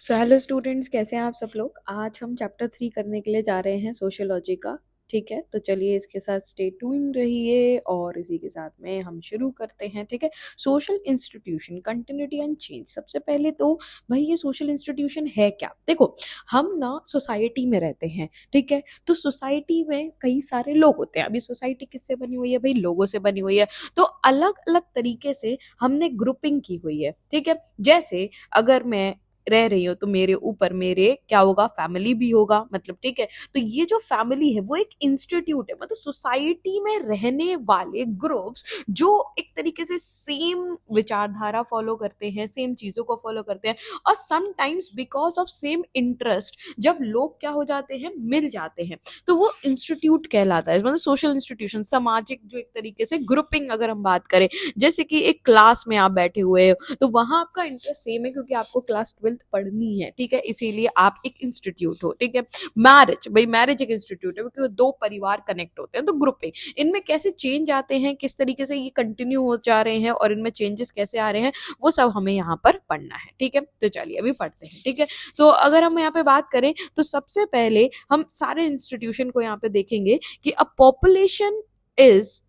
So hello students, कैसे हैं आप सब लोग। आज हम चैप्टर 3 करने के लिए जा रहे हैं सोशियोलॉजी का। ठीक है, तो चलिए इसके साथ स्टे ट्यून्ड रहिए और इसी के साथ में हम शुरू करते हैं। ठीक है, social institution, continuity and change. सबसे पहले तो भाई ये सोशल इंस्टीट्यूशन है क्या। देखो, हम ना सोसाइटी में रहते हैं। ठीक है, तो सोसाइटी में कई सारे लोग होते हैं। अभी सोसाइटी किससे बनी हुई है भाई, लोगों से बनी हुई है। तो अलग अलग तरीके से हमने ग्रुपिंग की हुई है। ठीक है, जैसे अगर मैं रह रही हो तो मेरे ऊपर मेरे क्या होगा, फैमिली भी होगा। मतलब ठीक है, तो ये जो फैमिली है वो एक इंस्टीट्यूट है। मतलब सोसाइटी में रहने वाले ग्रुप्स जो एक तरीके से सेम विचारधारा फॉलो करते हैं, सेम चीजों को फॉलो करते हैं, और sometimes because of same interest जब लोग क्या हो जाते हैं, मिल जाते हैं, तो वो इंस्टीट्यूट कहलाता है। मतलब सोशल इंस्टीट्यूशन, सामाजिक जो एक तरीके से ग्रुपिंग अगर हम बात करें, जैसे कि एक क्लास में आप बैठे हुए हो तो वहां आपका इंटरेस्ट सेम है क्योंकि आपको क्लास 12th पढ़नी है। ठीक है, इसीलिए आप एक इंस्टीट्यूट हो। ठीक है, मैरिज, भाई मैरिज एक इंस्टीट्यूट है क्योंकि दो परिवार कनेक्ट होते हैं। तो ग्रुपिंग, इनमें कैसे चेंज आते हैं, किस तरीके से ये कंटिन्यू हो जा रहे हैं और इनमें चेंजेस कैसे आ रहे हैं, वो सब हमें यहाँ पर पढ़ना है। ठीक है, तो चलिए अभी पढ़ते हैं। ठीक है, तो अगर हम यहाँ पे बात करें तो सबसे पहले हम सारे इंस्टीट्यूशन को यहाँ पे देखेंगे कि अ पॉपुलेशन इज,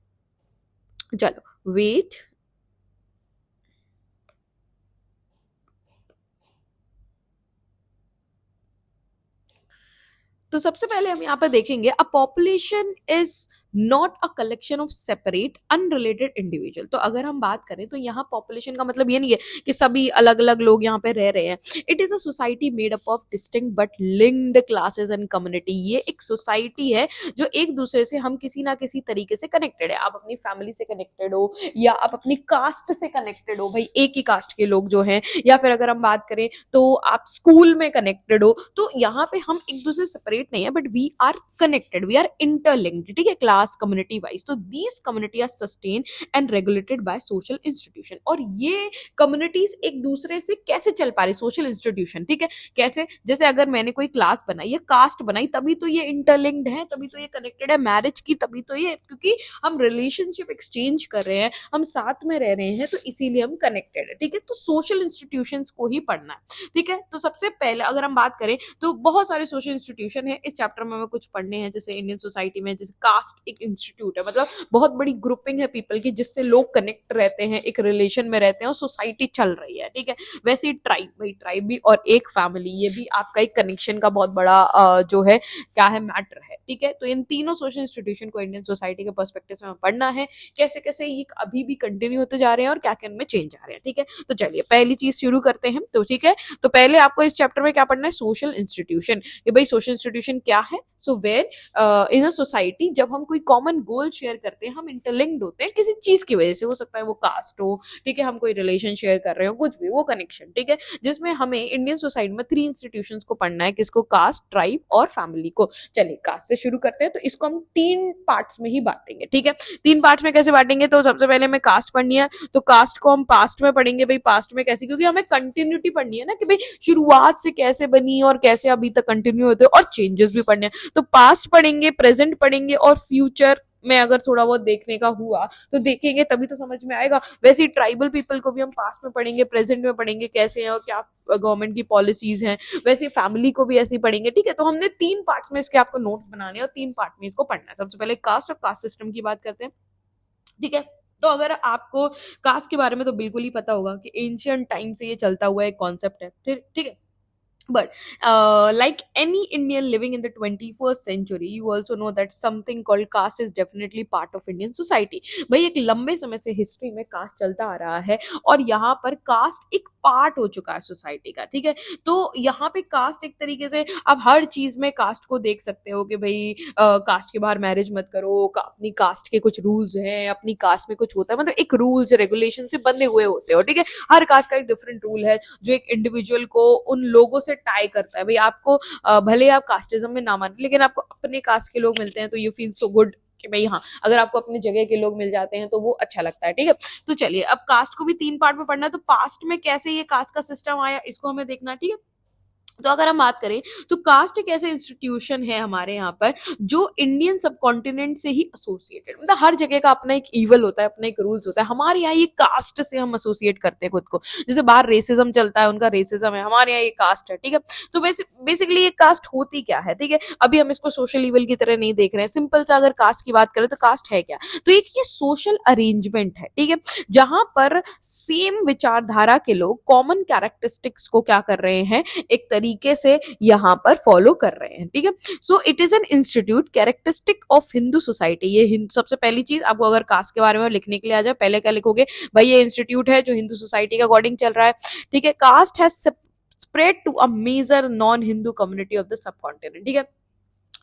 चलो वेट, तो सबसे पहले हम यहाँ पे देखेंगे a population is not a collection of separate unrelated individual. तो अगर हम बात करें तो यहाँ पॉपुलेशन का मतलब ये नहीं है कि सभी अलग अलग लोग यहाँ पे रह रहे हैं। It is a society made up of distinct but linked classes and community. ये एक सोसाइटी है जो एक दूसरे से हम किसी ना किसी तरीके से कनेक्टेड है। आप अपनी फैमिली से कनेक्टेड हो या आप अपनी कास्ट से कनेक्टेड हो, भाई एक ही कास्ट के लोग जो हैं, या फिर अगर हम बात करें तो आप स्कूल में कनेक्टेड हो। तो यहाँ पे हम एक दूसरे से सेपरेट नहीं है, but we are connected, we are interlinked. ठीक है, क्लास कम्युनिटी वाइज। तो these community are sustain and regulated by social institution. और ये कम्युनिटीज एक दूसरे से कैसे चल पा रही, सोशल इंस्टीट्यूशन। ठीक है, कैसे, जैसे अगर मैंने कोई क्लास बनाई या कास्ट बनाई तभी तो ये इंटरलिंक्ड है, तभी तो ये कनेक्टेड है। मैरिज की तभी तो ये, क्योंकि हम रिलेशनशिप एक्सचेंज कर रहे हैं, हम साथ में रह रहे हैं, तो इसीलिए हम कनेक्टेड है। ठीक है, तो सोशल इंस्टीट्यूशंस को ही पढ़ना है। ठीक है, तो सबसे पहले अगर हम बात करें तो बहुत सारे सोशल इंस्टीट्यूशन है। इस चैप्टर में हमें कुछ पढ़ने हैं, जैसे इंडियन सोसाइटी में जैसे कास्ट एक इंस्टीट्यूट है, मतलब बहुत बड़ी ग्रुपिंग है पीपल की जिससे लोग कनेक्ट रहते हैं, एक रिलेशन में रहते हैं और सोसाइटी चल रही है। ठीक है, वैसे ही ट्राइब, भाई ट्राइब भी और एक फैमिली, ये भी आपका एक कनेक्शन का बहुत बड़ा जो है क्या है, मैटर है। ठीक है, तो इन तीनों सोशल इंस्टीट्यूशन को इंडियन सोसाइटी के पर्सपेक्टिव से हमें पढ़ना है, कैसे कैसे ये अभी भी कंटिन्यू होते जा रहे हैं और क्या क्या इनमें चेंज आ रहे हैं। ठीक है, तो चलिए पहली चीज शुरू करते हैं। तो ठीक है, तो पहले आपको इस चैप्टर में क्या पढ़ना है, सोशल इंस्टीट्यूशन। ये भाई सोशल इंस्टीट्यूशन क्या है। So where in a society जब हम कोई कॉमन गोल शेयर करते हैं, हम इंटरलिंक्ड होते हैं किसी चीज की वजह से, हो सकता है वो कास्ट हो, ठीक है, हम कोई रिलेशन शेयर कर रहे हो, कुछ भी वो कनेक्शन। ठीक है, जिसमें हमें इंडियन सोसाइटी में 3 इंस्टीट्यूशंस को पढ़ना है, किसको, कास्ट, ट्राइब और फैमिली को। चलिए कास्ट से शुरू करते हैं। तो इसको हम 3 पार्ट्स में ही बांटेंगे। ठीक है, 3 पार्ट्स में कैसे बांटेंगे, तो सबसे पहले हमें कास्ट पढ़नी है, तो कास्ट को हम पास्ट में पढ़ेंगे। भाई पास्ट में कैसे, क्योंकि हमें कंटिन्यूटी पढ़नी है ना, कि भाई शुरुआत से कैसे बनी और कैसे अभी तक कंटिन्यू होते हैं, और चेंजेस भी पढ़ने हैं। तो पास्ट पढ़ेंगे, प्रेजेंट पढ़ेंगे और फ्यूचर में अगर थोड़ा बहुत देखने का हुआ तो देखेंगे, तभी तो समझ में आएगा। वैसे ही ट्राइबल पीपल को भी हम पास्ट में पढ़ेंगे, प्रेजेंट में पढ़ेंगे कैसे हैं और क्या गवर्नमेंट की पॉलिसीज हैं। वैसे फैमिली को भी ऐसे ही पढ़ेंगे। ठीक है, तो हमने 3 पार्ट्स में इसके आपको नोट्स बनाने हैं और 3 पार्ट में इसको पढ़ना है। सबसे पहले कास्ट और कास्ट सिस्टम की बात करते हैं। ठीक है, तो अगर आपको कास्ट के बारे में तो बिल्कुल ही पता होगा कि एंशियंट टाइम से ये चलता हुआ एक कॉन्सेप्ट है। ठीक है, but like any Indian living in the 21st century, you also know that something called caste is definitely part of Indian society. भाई एक लंबे समय से हिस्ट्री में कास्ट चलता आ रहा है और यहाँ पर कास्ट एक पार्ट हो चुका है सोसाइटी का। ठीक है, तो यहाँ पे कास्ट एक तरीके से आप हर चीज में कास्ट को देख सकते हो कि भाई कास्ट के बाहर मैरिज मत करो, अपनी कास्ट के कुछ रूल्स हैं, अपनी कास्ट में कुछ होता है, मतलब एक रूल्स रेगुलेशन से बंधे हुए होते हो। ठीक है, हर कास्ट का एक डिफरेंट रूल है जो एक इंडिविजुअल को उन लोगों से टाई करता है। भाई आपको भले आप कास्टिज्म में ना माने, लेकिन आपको अपने कास्ट के लोग मिलते हैं तो यू फील सो गुड कि भाई हाँ, अगर आपको अपने जगह के लोग मिल जाते हैं तो वो अच्छा लगता है। ठीक है, तो चलिए अब कास्ट को भी 3 पार्ट में पढ़ना है। तो पास्ट में कैसे ये कास्ट का सिस्टम आया, इसको हमें देखना है। ठीक है, तो अगर हम बात करें तो कास्ट एक ऐसा इंस्टीट्यूशन है हमारे यहाँ पर जो इंडियन सब कॉन्टिनेंट से ही एसोसिएटेड, मतलब हर जगह का अपना एक ईवल होता है, अपना एक रूल्स होता है। हमारे यहाँ ये कास्ट से हम एसोसिएट करते हैं खुद को, जैसे बाहर रेसिज्म चलता है, उनका रेसिज्म है, हमारे यहाँ ये कास्ट है, ठीक है। तो बेसिकली ये कास्ट होती क्या है, ठीक है। अभी हम इसको सोशल ईवल की तरह नहीं देख रहे हैं, सिंपल सा अगर कास्ट की बात करें तो कास्ट है क्या, तो एक ये सोशल अरेंजमेंट है, ठीक है, जहां पर सेम विचारधारा के लोग कॉमन कैरेक्टरिस्टिक्स को क्या कर रहे हैं, एक तरीके से यहाँ पर फॉलो कर रहे हैं, ठीक है। So it is an institute characteristic of Hindu society. ये सबसे पहली चीज आपको अगर कास्ट के बारे में लिखने के लिए आ जाए, पहले क्या लिखोगे भाई, ये इंस्टीट्यूट है जो हिंदू सोसाइटी के अकॉर्डिंग चल रहा है, ठीक है। Caste has spread to a major non Hindu community of the subcontinent, ठीक है।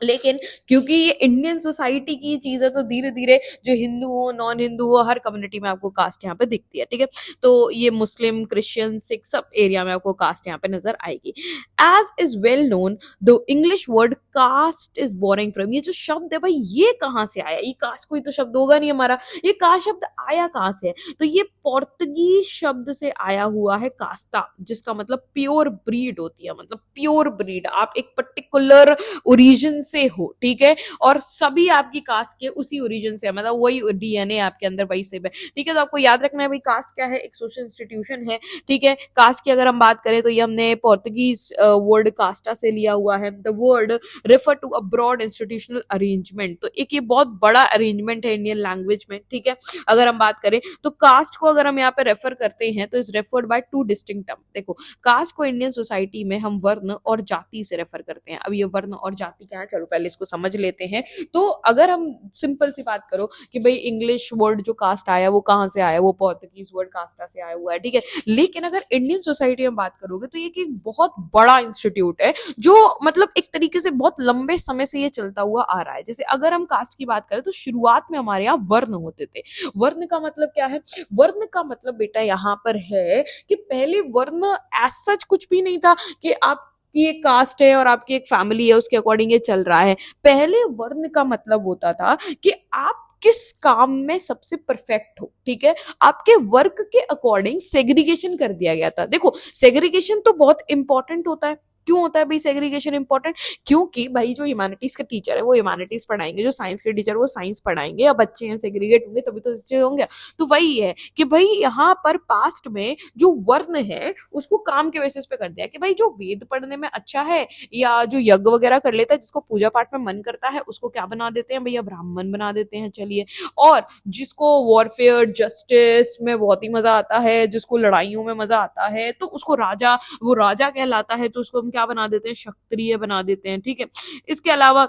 लेकिन क्योंकि ये इंडियन सोसाइटी की चीज है तो धीरे धीरे जो हिंदू हो, नॉन हिंदू हो, हर कम्युनिटी में आपको कास्ट यहाँ पे दिखती है, ठीक है। तो ये मुस्लिम, क्रिश्चियन, सिख सब एरिया में आपको कास्ट यहाँ पे नजर आएगी। As is well known the English word caste is boring from, ये जो शब्द है भाई ये कहाँ से आया, ये कास्ट कोई तो शब्द होगा नहीं हमारा, ये कास्ट शब्द आया कहाँ से है, तो ये पोर्तुगीज शब्द से आया हुआ है कास्ता, जिसका मतलब प्योर ब्रीड होती है, मतलब प्योर ब्रीड, आप एक पर्टिकुलर ओरिजिन से हो, ठीक है, और सभी आपकी कास्ट के उसी ओरिजिन से है, मतलब वही डीएनए आपके अंदर वही से है, ठीक है। तो आपको याद रखना है भाई कास्ट क्या है, एक सोशल इंस्टीट्यूशन है, ठीक है। कास्ट की अगर हम बात करें तो ये हमने पोर्तुगीज वर्ड कास्टा से लिया हुआ है। The word refer to a broad institutional arrangement, तो एक ये बहुत बड़ा अरेंजमेंट है इंडियन लैंग्वेज में, ठीक है। अगर हम बात करें तो कास्ट को अगर हम यहाँ पे रेफर करते हैं तो is referred by two distinct term. देखो कास्ट को इंडियन सोसाइटी में हम वर्ण और जाति से रेफर करते हैं। अब ये वर्ण और जाति क्या है, चलो पहले इसको समझ लेते हैं। तो अगर हम सिंपल सी बात करो कि भाई इंग्लिश वर्ड जो कास्ट आया वो कहाँ से आया, वो पोर्तुगीज वर्ड कास्टा से आया हुआ है, ठीक है। लेकिन अगर इंडियन सोसाइटी में बात करोगे तो ये एक बहुत बड़ा इंस्टीट्यूट है जो मतलब एक तरीके से बहुत लंबे समय से ये चलता हुआ आ रहा है। जैसे अगर हम कास्ट की बात करें तो शुरुआत में हमारे यहाँ वर्ण होते थे। वर्ण का मतलब क्या है, वर्ण का मतलब बेटा यहाँ पर है कि पहले वर्ण एज सच कुछ भी नहीं था कि आप की एक कास्ट है और आपकी एक फैमिली है उसके अकॉर्डिंग ये चल रहा है। पहले वर्ण का मतलब होता था कि आप किस काम में सबसे परफेक्ट हो, ठीक है, आपके वर्क के अकॉर्डिंग सेग्रीगेशन कर दिया गया था। देखो सेग्रीगेशन तो बहुत इंपॉर्टेंट होता है। क्यों होता है भाई सेग्रीगेशन इंपॉर्टेंट, क्योंकि भाई जो ह्यूमैनिटीज के टीचर है वो ह्यूमैनिटीज पढ़ाएंगे, जो साइंस के टीचर वो साइंस पढ़ाएंगे, अब बच्चे हैं सेग्रीगेट होंगे तभी तो अच्छे होंगे। तो वही है कि भाई यहाँ पर पास्ट में जो वर्ण है उसको काम के बेसिस पे कर दिया कि भाई जो वेद पढ़ने में अच्छा है या जो यज्ञ वगैरह कर लेता है, जिसको पूजा पाठ में मन करता है, उसको क्या बना देते हैं भैया, ब्राह्मण बना देते हैं, चलिए। और जिसको वॉरफेयर जस्टिस में बहुत ही मजा आता है, जिसको लड़ाइयों में मजा आता है, तो उसको राजा, वो राजा कहलाता है, तो उसको हम क्या बना देते हैं, क्षत्रिय बना देते हैं, ठीक है। इसके अलावा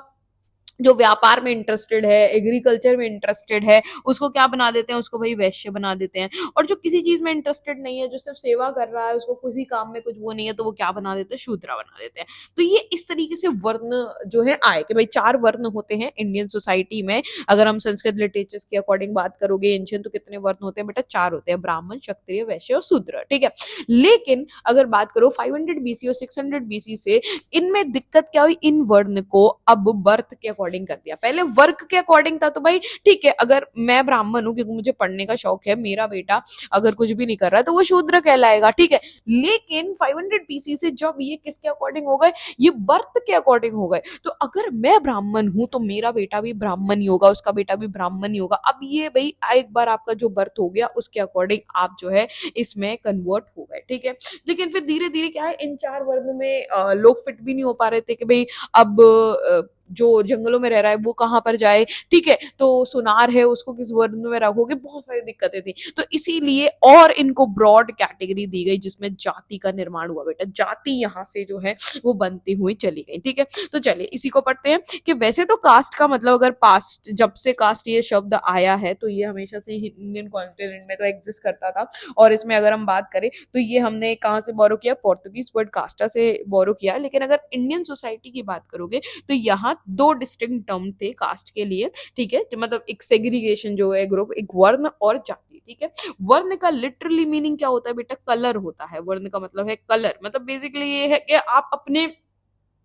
जो व्यापार में इंटरेस्टेड है, एग्रीकल्चर में इंटरेस्टेड है, उसको क्या बना देते हैं, उसको भाई वैश्य बना देते हैं। और जो किसी चीज में इंटरेस्टेड नहीं है, जो सिर्फ सेवा कर रहा है, उसको किसी काम में कुछ वो नहीं है, तो वो क्या बना देते हैं, शूद्रा बना देते हैं। तो ये इस तरीके से वर्ण जो है आए कि भाई 4 वर्ण होते हैं इंडियन सोसाइटी में। अगर हम संस्कृत लिटरेचर के अकॉर्डिंग बात करोगे एंशियंट, तो कितने वर्ण होते हैं बेटा, 4 होते हैं, ब्राह्मण, क्षत्रिय, वैश्य और शूद्र, ठीक है। लेकिन अगर बात करो 500 बीसी और 600 बीसी से, इनमें दिक्कत क्या हुई, इन वर्ण को अब बर्थ के अकॉर्डिंग कर दिया। पहले वर्क के अकॉर्डिंग था, तो भाई ठीक है, अगर मैं ब्राह्मण हूं क्योंकि मुझे पढ़ने का शौक है, मेरा बेटा अगर कुछ भी नहीं कर रहा तो वो शूद्र कहलाएगा, ठीक है। लेकिन 500 बीसी से जब ये किसके अकॉर्डिंग हो गए, ये बर्थ के अकॉर्डिंग हो गए। तो अगर मैं ब्राह्मण हूं तो मेरा बेटा भी ब्राह्मण ही होगा, उसका बेटा भी ब्राह्मण ही होगा। अब ये भाई एक बार आपका जो बर्थ हो गया उसके अकॉर्डिंग आप जो है इसमें कन्वर्ट हो गए, ठीक है। लेकिन फिर धीरे धीरे क्या है, इन 4 वर्ण में लोग फिट भी नहीं हो पा रहे थे कि भाई अब जो जंगलों में रह रहा है वो कहाँ पर जाए, ठीक है। तो सुनार है उसको किस वर्ण में रखोगे, बहुत सारी दिक्कतें थी। तो इसीलिए और इनको ब्रॉड कैटेगरी दी गई जिसमें जाति का निर्माण हुआ बेटा, जाति यहाँ से जो है वो बनती हुई चली गई, ठीक है। तो चलिए इसी को पढ़ते हैं कि वैसे तो कास्ट का मतलब अगर पास्ट, जब से कास्ट ये शब्द आया है तो ये हमेशा से इंडियन कॉन्टिनेंट में तो एग्जिस्ट करता था। और इसमें अगर हम बात करें तो ये हमने कहाँ से बोरो किया, पोर्तुगीज वर्ड कास्टा से बोरो किया। लेकिन अगर इंडियन सोसाइटी की बात करोगे तो यहाँ 2 डिस्टिंक्ट टर्म थे कास्ट के लिए, ठीक है। मतलब एक सेग्रीगेशन जो है ग्रुप, एक वर्ण और जाति, ठीक है। वर्ण का लिटरली मीनिंग क्या होता है बेटा, कलर होता है। वर्ण का मतलब है कलर, मतलब बेसिकली ये है कि आप अपने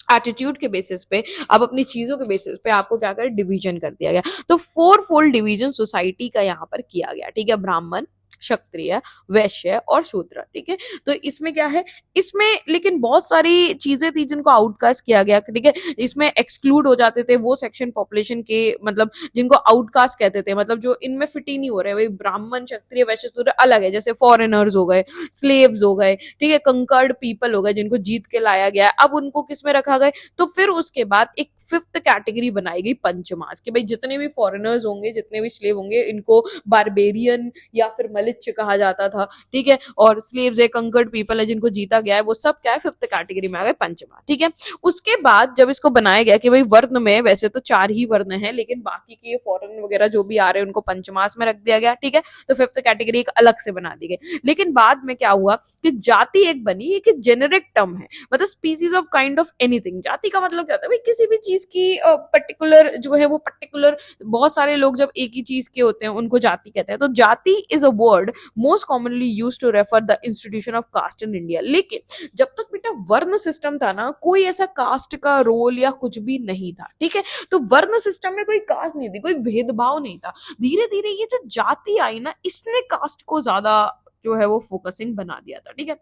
एटीट्यूड के बेसिस पे, आप अपनी चीजों के बेसिस पे आपको क्या कर डिवीजन कर दिया गया। तो 4 फोल्ड डिवीजन सोसाइटी का यहाँ पर किया गया, ठीक है। ब्राह्मण, क्षत्रिय, वैश्य और शूद्र। ठीक है, तो इसमें क्या है, इसमें लेकिन बहुत सारी चीजें थी जिनको आउटकास्ट किया गया। ठीक है, इसमें एक्सक्लूड हो जाते थे वो सेक्शन पॉपुलेशन के, मतलब जिनको आउटकास्ट कहते थे, मतलब जो इनमें फिट ही नहीं हो रहे, भाई ब्राह्मण, क्षत्रिय, वैश्य, शूद्र अलग है, जैसे फॉरेनर्स हो गए, स्लेव्स हो गए, ठीक है, कंकर्ड पीपल हो गए जिनको जीत के लाया गया है, अब उनको किस में रखा गया। तो फिर उसके बाद एक फिफ्थ कैटेगरी बनाई गई पंचमास, कि भाई जितने भी फॉरेनर्स होंगे, जितने भी स्लेव होंगे, इनको बारबेरियन या फिर मलिच्छ कहा जाता था। ठीक है, और स्लेव्स है, कंकर्ड पीपल है जिनको जीता गया है, वो सब क्या है, फिफ्थ कैटेगरी में आ गए, पंचमा। ठीक है, उसके बाद जब इसको बनाया गया कि भाई वर्ण में वैसे तो 4 ही वर्ण है, लेकिन बाकी के फॉरेन वगैरह जो भी आ रहे हैं उनको पंचमास में रख दिया गया। ठीक है, तो फिफ्थ कैटेगरी एक अलग से बना दी गई। लेकिन बाद में क्या हुआ कि जाति एक बनी, एक जेनेरिक टर्म है, मतलब species of kind of anything. जाति का मतलब क्या होता है, भाई किसी भी चीज की पर्टिकुलर जो है वो पर्टिकुलर, बहुत सारे लोग जब एक ही चीज के होते हैं उनको जाति कहते हैं। तो jati is a word most commonly used to refer the institution of caste in India. लेकिन जब तक बेटा वर्ण सिस्टम था ना, कोई ऐसा कास्ट का रोल या कुछ भी नहीं था। ठीक है, तो वर्ण सिस्टम में कोई कास्ट नहीं थी, कोई भेदभाव नहीं था। धीरे धीरे ये जो जाति आई ना, इसने कास्ट को ज्यादा जो है वो फोकसिंग बना दिया था। ठीक है,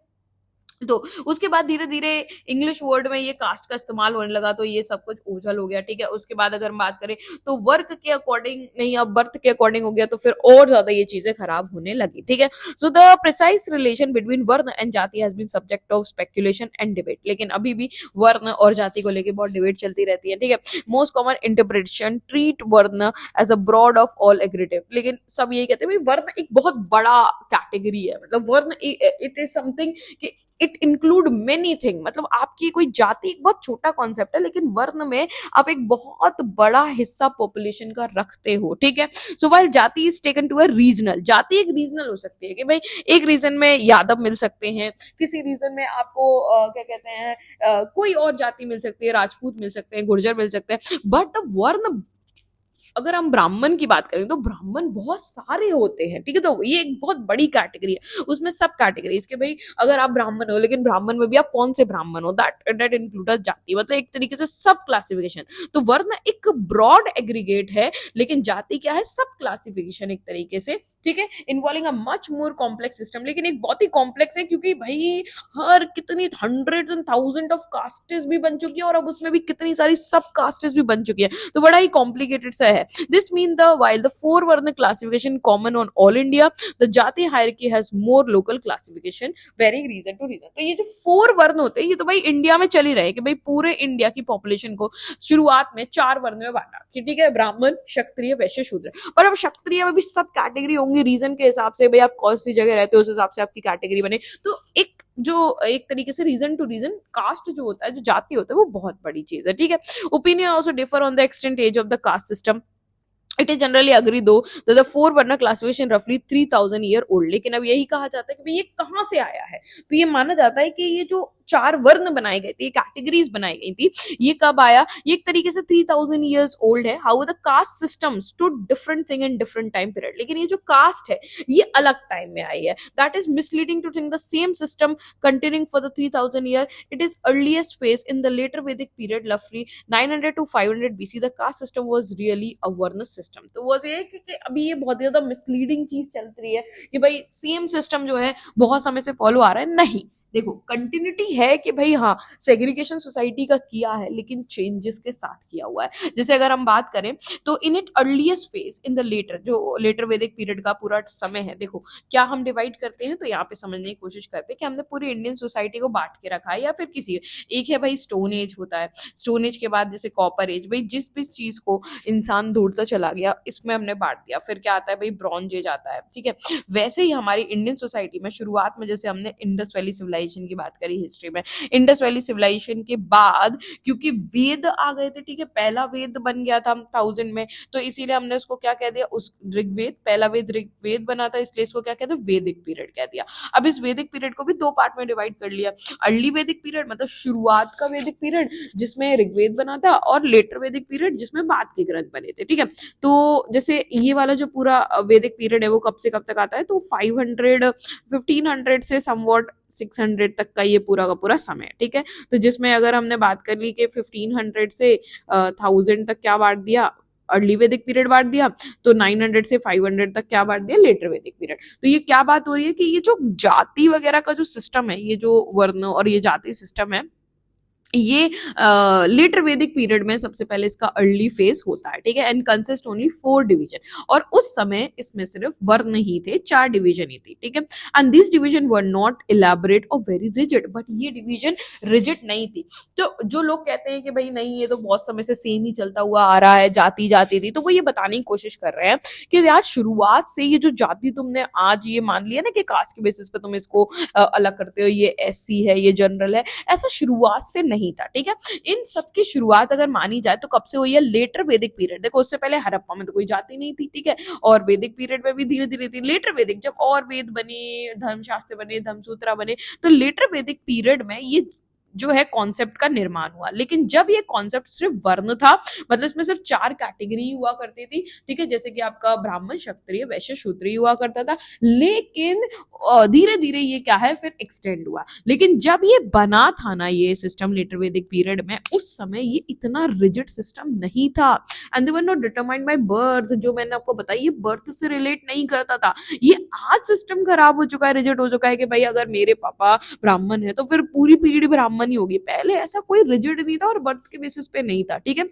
तो उसके बाद धीरे धीरे इंग्लिश वर्ड में ये कास्ट का इस्तेमाल होने लगा, तो ये सब कुछ ओझल हो गया। ठीक है, उसके बाद अगर हम बात करें तो वर्क के अकॉर्डिंग नहीं, अब बर्थ के अकॉर्डिंग हो गया, तो फिर और ज्यादा ये चीजें खराब होने लगी। ठीक है, so the precise relation between varna and jati has been subject of speculation and debate. लेकिन अभी भी वर्ण और जाति को लेकर बहुत डिबेट चलती रहती है। ठीक है, most common interpretation treat varna as a broad of all aggregative. लेकिन सब यही कहते हैं भाई वर्ण एक बहुत बड़ा कैटेगरी है, मतलब वर्ण इट इज समथिंग कि इट इंक्लूड मेनी थिंग, मतलब आपकी कोई जाति एक बहुत छोटा कॉन्सेप्ट है, लेकिन वर्ण में आप एक बहुत बड़ा हिस्सा पॉपुलेशन का रखते हो। ठीक है, so while jati is taken to a regional, जाति एक रीजनल हो सकती है कि भाई एक रीजन में यादव मिल सकते हैं, किसी रीजन में आपको क्या कहते हैं कोई और जाति मिल सकती है, राजपूत मिल सकते हैं, गुर्जर मिल सकते हैं। बट द वर्ण, अगर हम ब्राह्मण की बात करें तो ब्राह्मण बहुत सारे होते हैं। ठीक है, तो ये एक बहुत बड़ी कैटेगरी है, उसमें सब कैटेगरीज के भाई अगर आप ब्राह्मण हो, लेकिन ब्राह्मण में भी आप कौन से ब्राह्मण हो, दैट इंक्लूड जाति, मतलब एक तरीके से सब क्लासिफिकेशन। तो वर्ण एक ब्रॉड एग्रीगेट है, लेकिन जाति क्या है, सब क्लासिफिकेशन एक तरीके से। ठीक है, involving a much more complex system, लेकिन एक बहुत ही कॉम्प्लेक्स है, क्योंकि भाई हर कितनी hundreds and thousand of castes भी बन चुकी है, और अब उसमें भी कितनी सारी सब कास्टेस भी बन चुकी है, तो बड़ा ही कॉम्प्लिकेटेड सा है। This means while the four Varna classification common on all India, the Jati hierarchy has more local classification varying region to region. तो ये जो 4 वर्ण होते हैं, ये तो भाई इंडिया में चल ही रहे कि भाई पूरे इंडिया की पॉपुलेशन को शुरुआत में 4 वर्ण में बांटा कि ठीक है, ब्राह्मण, क्षत्रिय, वैश्य, शूद्र। पर अब क्षत्रिय में भी सब कैटेगरी होंगी रीजन के हिसाब से, भाई आप कौन सी जगह रहते हो उस हिसाब से आपकी कैटेगरी बने। तो एक जो एक तरीके से रीजन टू रीजन कास्ट जो होता है, जो जाति होता है, वो बहुत बड़ी चीज है। ठीक है, opinion also differ on the extent age of the caste system. It is generally agree though the four varna classification रफली 3000 ईयर ओल्ड। लेकिन अब यही कहा जाता है कि भाई ये कहां से आया है, तो ये माना जाता है कि ये जो 4 वर्ण बनाए गए थे, कैटेगरीज बनाई गई थी, ये कब आया, ये एक तरीके से 3000 ईयर्स ओल्ड है। How the caste system stood different thing in different time period. लेकिन ये जो कास्ट है ये अलग टाइम में आई है, that is misleading to think the same system continuing for the 3000 year. It is earliest phase in the later Vedic period लफली 900 to 500 BC। The caste system was really a varna system. तो वो ये कि अभी ये बहुत ज्यादा मिसलीडिंग चीज चल रही है कि भाई सेम सिस्टम जो है बहुत समय से फॉलो आ रहा है। नहीं, देखो कंटिन्यूटी है कि भाई हाँ, सेग्रीगेशन सोसाइटी का किया है, लेकिन चेंजेस के साथ किया हुआ है। जैसे अगर हम बात करें तो in it earliest phase in the later, जो लेटर वैदिक पीरियड का पूरा समय है, देखो क्या हम डिवाइड करते हैं, तो यहाँ पे समझने की कोशिश करते हैं कि हमने पूरी इंडियन सोसाइटी को बांट के रखा है, या फिर किसी एक है भाई स्टोन एज होता है, स्टोन एज के बाद जैसे कॉपर एज, भाई जिस भी चीज को इंसान ढूंढता चला गया इसमें हमने बांट दिया। फिर क्या आता है भाई, ब्रॉन्ज एज आता है। ठीक है, वैसे ही हमारी इंडियन सोसाइटी में शुरुआत में जैसे हमने इंडस वैली सिविलाइजेशन की बात करी हिस्ट्री में, इंडस वैली सिविलाइजेशन के बाद क्योंकि वेद आ गए थे, ठीक है, पहला वेद बन गया था 1000 में, तो इसीलिए हमने उसको क्या कह दिया, उस ऋग्वेद, पहला वेद ऋग्वेद बना था, इसलिए इसको क्या कहते हैं, वैदिक पीरियड कह दिया। अब इस वैदिक पीरियड को भी 2 पार्ट में डिवाइड कर लिया। अर्ली वैदिक पीरियड मतलब शुरुआत का वैदिक पीरियड जिसमें ऋग्वेद बना था, और लेटर वैदिक पीरियड जिसमें बाद के ग्रंथ बने थे। ठीक है, तो जैसे ये वाला जो पूरा वैदिक पीरियड है वो कब से कब तक आता है, तो 1500 से समवॉट 600 तक का ये पूरा का पूरा समय। ठीक है, तो जिसमें अगर हमने बात कर ली कि 1500 से 1000 तक क्या बांट दिया, अर्ली वैदिक पीरियड बांट दिया, तो 900 से 500 तक क्या बांट दिया, लेटर वैदिक पीरियड। तो ये क्या बात हो रही है कि ये जो जाति वगैरह का जो सिस्टम है, ये जो वर्ण और ये जाति सिस्टम है, ये लेटर वैदिक पीरियड में सबसे पहले इसका अर्ली फेज होता है, ठीक है, एंड कंसिस्ट ओनली 4 डिवीजन। और उस समय इसमें सिर्फ वर्ण ही थे, 4 डिवीजन ही थी, ठीक है, and this division were not elaborate और वेरी रिजिड, बट ये डिवीजन रिजिड नहीं थी। तो जो लोग कहते हैं कि भाई नहीं ये तो बहुत समय से सेम ही चलता हुआ आ रहा है, जाति जाति थी, तो वो ये बताने की कोशिश कर रहे हैं कि यार शुरुआत से ये जो जाति तुमने आज ये मान लिया ना कि कास्ट के बेसिस पे तुम इसको अलग करते हो, ये एससी है, ये जनरल है, ऐसा शुरुआत से नहीं था, ठीक है। इन सब की शुरुआत अगर मानी जाए तो कब से हुई है, लेटर वैदिक पीरियड। देखो उससे पहले हड़प्पा में तो कोई जाति नहीं थी, ठीक है, और वैदिक पीरियड में भी धीरे धीरे थी। लेटर वैदिक जब और वेद बने, धर्मशास्त्र बने, धर्मसूत्रा बने, तो लेटर वैदिक पीरियड में ये जो है कॉन्सेप्ट का निर्माण हुआ। लेकिन जब ये कॉन्सेप्ट सिर्फ वर्ण था, मतलब इसमें सिर्फ 4 कैटेगरी हुआ करती थी, ठीक है, जैसे कि आपका ब्राह्मण, क्षत्रिय, वैश्य, शूद्र हुआ करता था। लेकिन धीरे धीरे ये क्या है फिर एक्सटेंड हुआ। लेकिन जब ये बना था ना ये सिस्टम लेटर वैदिक पीरियड में, उस समय ये इतना रिजिड सिस्टम नहीं था, and they were not determined by birth. जो मैंने आपको बताया, ये बर्थ से रिलेट नहीं करता था। ये आज सिस्टम खराब हो चुका है, रिजिड हो चुका है कि भाई अगर मेरे पापा ब्राह्मण है तो फिर पूरी पीढ़ी ब्राह्मण ही होगी। पहले ऐसा कोई रिजिड नहीं था और बर्थ के बेसिस पे नहीं था, ठीक है,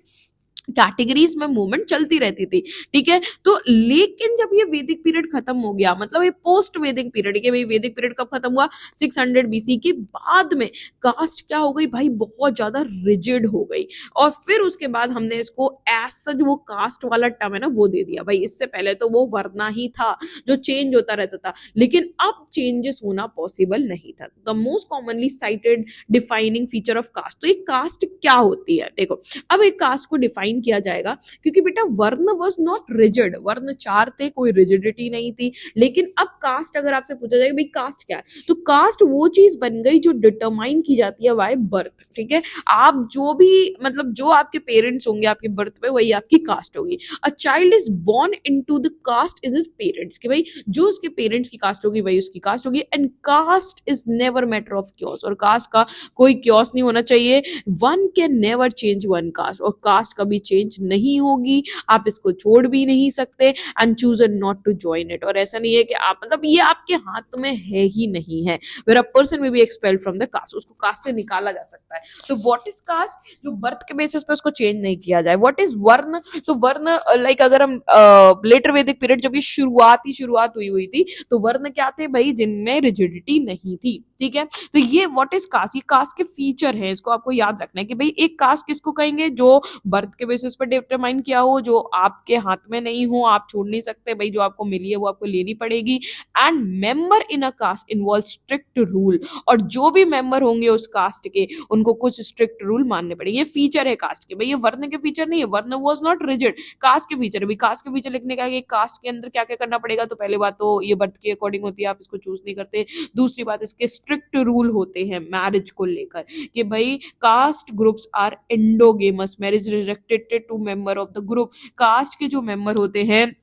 कैटेगरीज में मूवमेंट चलती रहती थी, ठीक है। तो लेकिन जब ये वैदिक पीरियड खत्म हो गया, मतलब ये पोस्ट वैदिक पीरियड, के भाई वैदिक पीरियड कब खत्म हुआ, 600 बीसी के बाद में कास्ट क्या हो गई भाई, बहुत ज्यादा रिजिड हो गई। और फिर उसके बाद हमने इसको एज सच वो कास्ट वाला टर्म है ना वो दे दिया। भाई इससे पहले तो वो वर्ना ही था जो चेंज होता रहता था, लेकिन अब चेंजेस होना पॉसिबल नहीं था। The most commonly cited defining feature of caste, तो ये कास्ट क्या होती है, देखो अब एक कास्ट को डिफाइन किया जाएगा, क्योंकि बेटा वर्ण वाज नॉट रिजिड, वर्ण 4 थे, कोई रिजिडिटी नहीं थी। लेकिन अब कास्ट अगर आपसे पूछा जाएगा भाई कास्ट क्या है, तो कास्ट वो चीज बन गई जो डिटरमाइन की जाती है बाय बर्थ, ठीक है। आप जो भी मतलब जो आपके पेरेंट्स होंगे आपके बर्थ पे, वही आपकी कास्ट होगी। A child is born into the caste is his parents, कि भाई जो उसके पेरेंट्स की कास्ट होगी वही उसकी कास्ट होगी। And caste is never matter of choice, और कास्ट का कोई क्योस नहीं होना चाहिए। One can never change one caste, और कास्ट कभी चेंज नहीं होगी, आप इसको छोड़ भी नहीं सकते। And choose not to join it, और ऐसा नहीं है कि आप मतलब ये आपके हाथ में है ही नहीं है। Where a person may be expelled from the caste, उसको कास्ट से निकाला जा सकता है। तो व्हाट इज कास्ट, जो बर्थ के बेसिस पे उसको चेंज नहीं किया जाए। व्हाट इज वर्ण, तो वर्ण लाइक अगर हम लेटर वैदिक पीरियड जब ये शुरुआत हुई थी, तो वर्ण क्या थे भाई, जिनमें रिजिडिटी नहीं थी, ठीक है। तो ये व्हाट इज कास्ट, ये कास्ट के फीचर है, इसको आपको याद रखना है कि भाई एक कास्ट किसको कहेंगे, जो बर्थ के बेसिस पर डिटरमाइन किया हो, जो आपके हाथ में नहीं हो, आप छोड़ नहीं सकते भाई, जो आपको मिली है वो आपको लेनी पड़ेगी। And member in a caste involve strict rule, और जो भी मेंबर होंगे उस कास्ट के उनको कुछ स्ट्रिक्ट रूल मानने पड़ेंगे। ये फीचर है कास्ट के, भाई ये वर्ण के फीचर नहीं है, वर्ण वाज नॉट रिजिड, कास्ट के फीचर है। भाई कास्ट के फीचर लिखने का है कि कास्ट के अंदर क्या क्या करना पड़ेगा, तो पहले बात तो ये बर्थ के अकॉर्डिंग होती है, आप इसको चूज नहीं करते। दूसरी बात इसके स्ट्रिक्ट रूल होते हैं मैरिज को लेकर, कि भाई caste groups are endogamous, marriage restricted to member of the group. Caste के जो मेंबर होते हैं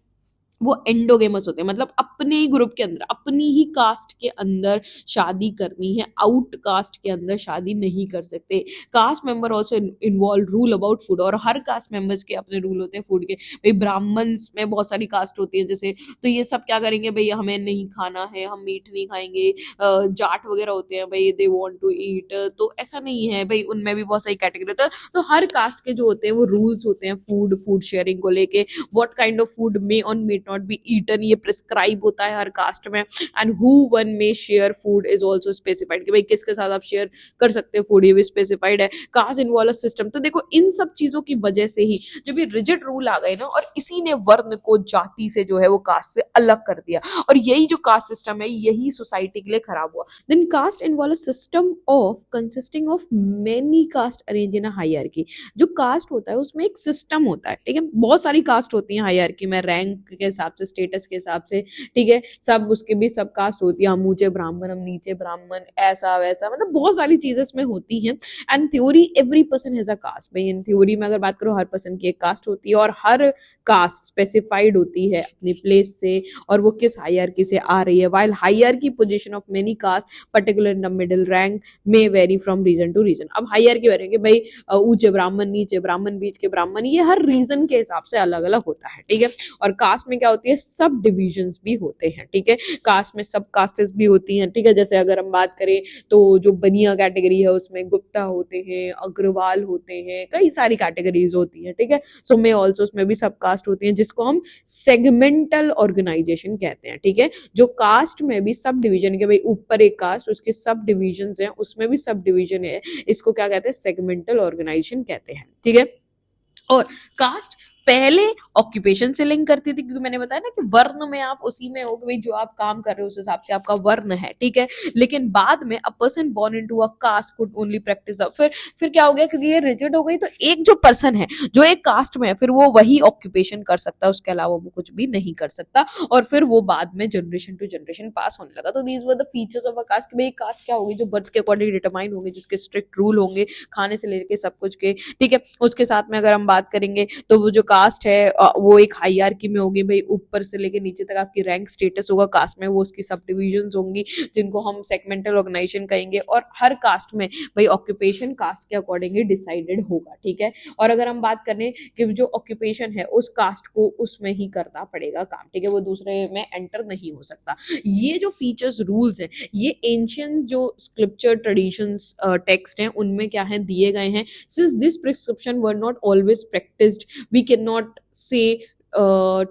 वो एंडोगेमस होते हैं, मतलब अपने ही ग्रुप के अंदर, अपनी ही कास्ट के अंदर शादी करनी है, आउट कास्ट के अंदर शादी नहीं कर सकते। Caste member also involve rule about food, और हर कास्ट मेंबर्स के अपने रूल होते हैं फूड के। भाई ब्राह्मण्स में बहुत सारी कास्ट होती है जैसे, तो ये सब क्या करेंगे भाई, हमें नहीं खाना है, हम मीट नहीं खाएंगे। जाट वगैरह होते हैं भाई, दे वांट टू ईट, तो ऐसा नहीं है भाई, उनमें भी बहुत सारी कैटेगरी होता है। तो हर कास्ट के जो होते हैं वो रूल्स होते हैं फूड शेयरिंग को लेके, व्हाट काइंड ऑफ फूड मे और मे नॉट बी ईटन, ये प्रिस्क्राइब होता है हर कास्ट में। And who one may share food is also specified, कि भाई किसके साथ आप शेयर कर सकते हो फूड, ये भी स्पेसिफाइड है। कास्ट इन्वॉल्व सिस्टम, तो देखो इन सब चीजों की वजह से ही जब ये रिजिड रूल आ गए ना, और इसी ने वर्ण को जाति से जो है वो कास्ट से अलग कर दिया, और यही जो कास्ट सिस्टम है यही सोसाइटी के लिए खराब हुआ। Then caste involve system of consisting of many caste arrange in a hierarchy. जो कास्ट होता है उसमें एक सिस्टम होता है, ठीक है, बहुत सारी कास्ट होती है हायरार्की में, रैंक के हिसाब से, स्टेटस के हिसाब से, ठीक है, सब उसके भी सब कास्ट होती है, हम ऊंचे ब्राह्मण, हम नीचे ब्राह्मण, ऐसा वैसा, मतलब बहुत सारी चीजें इसमें होती हैं। And theory every person has a caste, भाई इन थ्योरी में अगर बात करो हर पर्सन की एक कास्ट होती है और हर कास्ट स्पेसिफाइड होती है अपनी प्लेस से और वो किस हायरार्की से आ रही है। While hierarchy position of many caste particular in the middle rank may vary from region to region. अब हायरार्की करेंगे भाई ऊंचे ब्राह्मण, नीचे ब्राह्मण, बीच के ब्राह्मण, ये हर रीजन के हिसाब से अलग अलग होता है, ठीक है। और कास्ट में क्या होती है, सब डिविजन्स भी होते हैं, ठीक है, कास्ट में सब कास्टेस भी होती हैं, ठीक है। जैसे अगर हम बात करें तो जो बनिया कैटेगरी है उसमें गुप्ता होते हैं, अग्रवाल होते हैं, कई सारी कैटेगरीज होती हैं, ठीक है। सो में ऑल्सो उसमें भी सब कास्ट होती हैं जिसको हम सेगमेंटल ऑर्गेनाइजेशन कहते हैं, ठीक है। जो कास्ट में भी सब डिवीजन के, भाई ऊपर एक कास्ट उसके सब डिविजन हैं, उसमें भी सब डिवीजन है, इसको क्या कहते हैं, सेगमेंटल ऑर्गेनाइजेशन कहते हैं, ठीक है। और कास्ट पहले ऑक्यूपेशन से लिंक करती थी, क्योंकि मैंने बताया ना कि वर्ण में आप उसी में हो कि भाई जो आप काम कर रहे हो उस हिसाब से आपका वर्ण है, ठीक है। लेकिन बाद में a person born into a caste could only practice फिर क्या हो गया, क्योंकि ये रिजिड हो गई तो एक जो पर्सन है जो एक कास्ट में है फिर वो वही ऑक्यूपेशन कर सकता है, उसके अलावा वो कुछ भी नहीं कर सकता। और फिर वो बाद में जनरेशन टू जनरेशन पास होने लगा। तो these were the features of a caste कि भाई कास्ट क्या होगी, जो बर्थ के अकॉर्डिंग डिटरमाइन होंगे, जिसके स्ट्रिक्ट रूल होंगे खाने से लेके सब कुछ के, ठीक है। उसके साथ में अगर हम बात करेंगे तो वो जो कास्ट है वो एक हायरार्की में होगी, भाई ऊपर से लेके नीचे तक आपकी रैंक स्टेटस होगा कास्ट में, वो उसकी सब डिविजन्स होंगी जिनको हम सेगमेंटल ऑर्गेनाइजेशन कहेंगे। और हर कास्ट में भाई ऑक्यूपेशन कास्ट के अकॉर्डिंगली डिसाइडेड होगा, ठीक है। और अगर हम बात करें कि जो ऑक्यूपेशन है उस कास्ट को उसमें ही करना पड़ेगा काम, ठीक है, वो दूसरे में एंटर नहीं हो सकता। ये जो फीचर्स रूल्स हैं ये एंशियंट जो स्क्रिप्चर ट्रेडिशंस टेक्स्ट हैं उनमें क्या है दिए गए हैं। Since this prescription were not always practised we cannot say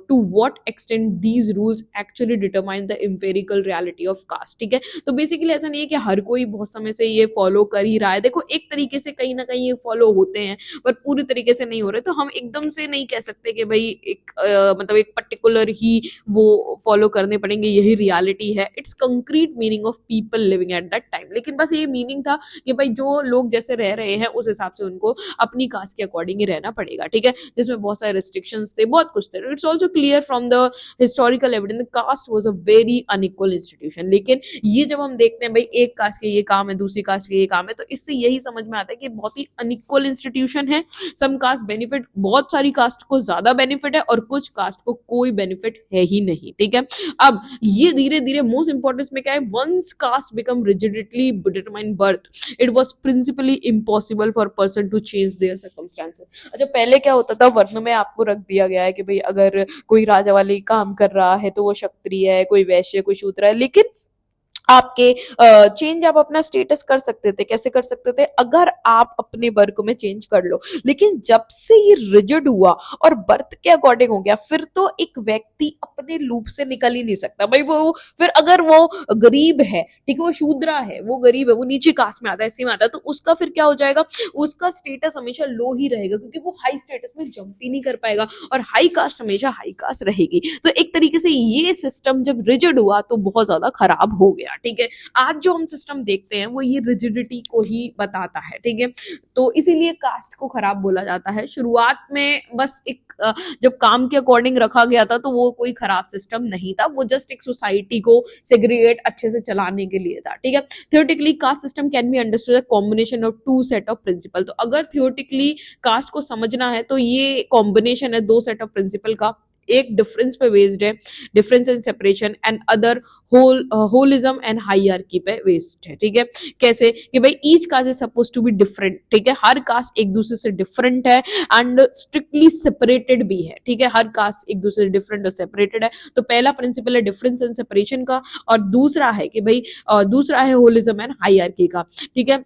to what extent these rules actually determine the empirical reality of caste, ठीक है। तो बेसिकली ऐसा नहीं है कि हर कोई बहुत समय से ये फॉलो कर ही रहा है, देखो एक तरीके से कहीं ना कहीं ये फॉलो होते हैं पर पूरी तरीके से नहीं हो रहे, तो हम एकदम से नहीं कह सकते कि भाई एक मतलब एक पर्टिकुलर ही वो फॉलो करने पड़ेंगे, यही रियलिटी है। It's concrete meaning of people living at that time, लेकिन बस ये मीनिंग था कि भाई जो लोग जैसे रह रहे हैं उस हिसाब से उनको अपनी कास्ट के अकॉर्डिंग ही रहना पड़ेगा, ठीक है, जिसमें बहुत सारे रिस्ट्रिक्शंस थे, बहुत कुछ थे। It's also clear from the historical evidence caste was a very unequal institution. लेकिन ये जब हम देखते हैं भाई एक कास्ट के ये काम है, दूसरी कास्ट के ये काम है, तो इससे यही समझ में आता है कि बहुत ही अनइक्वल इंस्टीट्यूशन है। सम कास्ट बेनिफिट, बहुत सारी कास्ट को ज्यादा बेनिफिट है और कुछ कास्ट को कोई बेनिफिट है ही नहीं, ठीक है। अब ये धीरे धीरे मोस्ट इंपॉर्टेंस में क्या है, once caste become rigidly determined birth it was principally impossible for person to change their circumstances. अच्छा पहले क्या होता था, वर्ण में आपको रख दिया गया है कि भाई अगर कोई राजा वाले काम कर रहा है तो वो क्षत्रिय है, कोई वैश्य, कोई शूद्र है, लेकिन आपके चेंज आप अपना स्टेटस कर सकते थे। कैसे कर सकते थे, अगर आप अपने वर्ग में चेंज कर लो। लेकिन जब से ये रिजिड हुआ और बर्थ के अकॉर्डिंग हो गया फिर तो एक व्यक्ति अपने लूप से निकल ही नहीं सकता। भाई वो फिर अगर वो गरीब है, ठीक है, वो शूद्रा है, वो गरीब है, वो नीचे कास्ट में आता है, ऐसे में आता है, तो उसका फिर क्या हो जाएगा, उसका स्टेटस हमेशा लो ही रहेगा क्योंकि वो हाई स्टेटस में जंप ही नहीं कर पाएगा और हाई कास्ट हमेशा हाई कास्ट रहेगी। तो एक तरीके से ये सिस्टम जब रिजिड हुआ तो बहुत ज्यादा खराब हो गया, ठीक है। आज जो हम सिस्टम देखते हैं वो ये रिजिडिटी को ही बताता है, ठीक है। तो इसीलिए कास्ट को खराब बोला जाता है। शुरुआत में बस एक जब काम के अकॉर्डिंग रखा गया था तो वो कोई खराब सिस्टम नहीं था, वो जस्ट एक सोसाइटी को सेग्रीगेट अच्छे से चलाने के लिए था, ठीक है। Theoretically caste system can be understood as combination of two set of principle. तो अगर थियोरेटिकली कास्ट को समझना है तो ये कॉम्बिनेशन है दो सेट ऑफ प्रिंसिपल का, एक डिफरेंस पे बेस्ड है, difference and separation, and other holism and hierarchy पे बेस्ड है, ठीक है। कैसे कि भाई each caste is suppose to be different, ठीक है, हर कास्ट एक दूसरे से डिफरेंट है एंड स्ट्रिक्टली सेपरेटेड भी है, ठीक है, हर कास्ट एक दूसरे से डिफरेंट और सेपरेटेड है। तो पहला प्रिंसिपल है डिफरेंस एंड सेपरेशन का और दूसरा है कि भाई दूसरा है होलिज्म एंड हायरार्की का, ठीक है।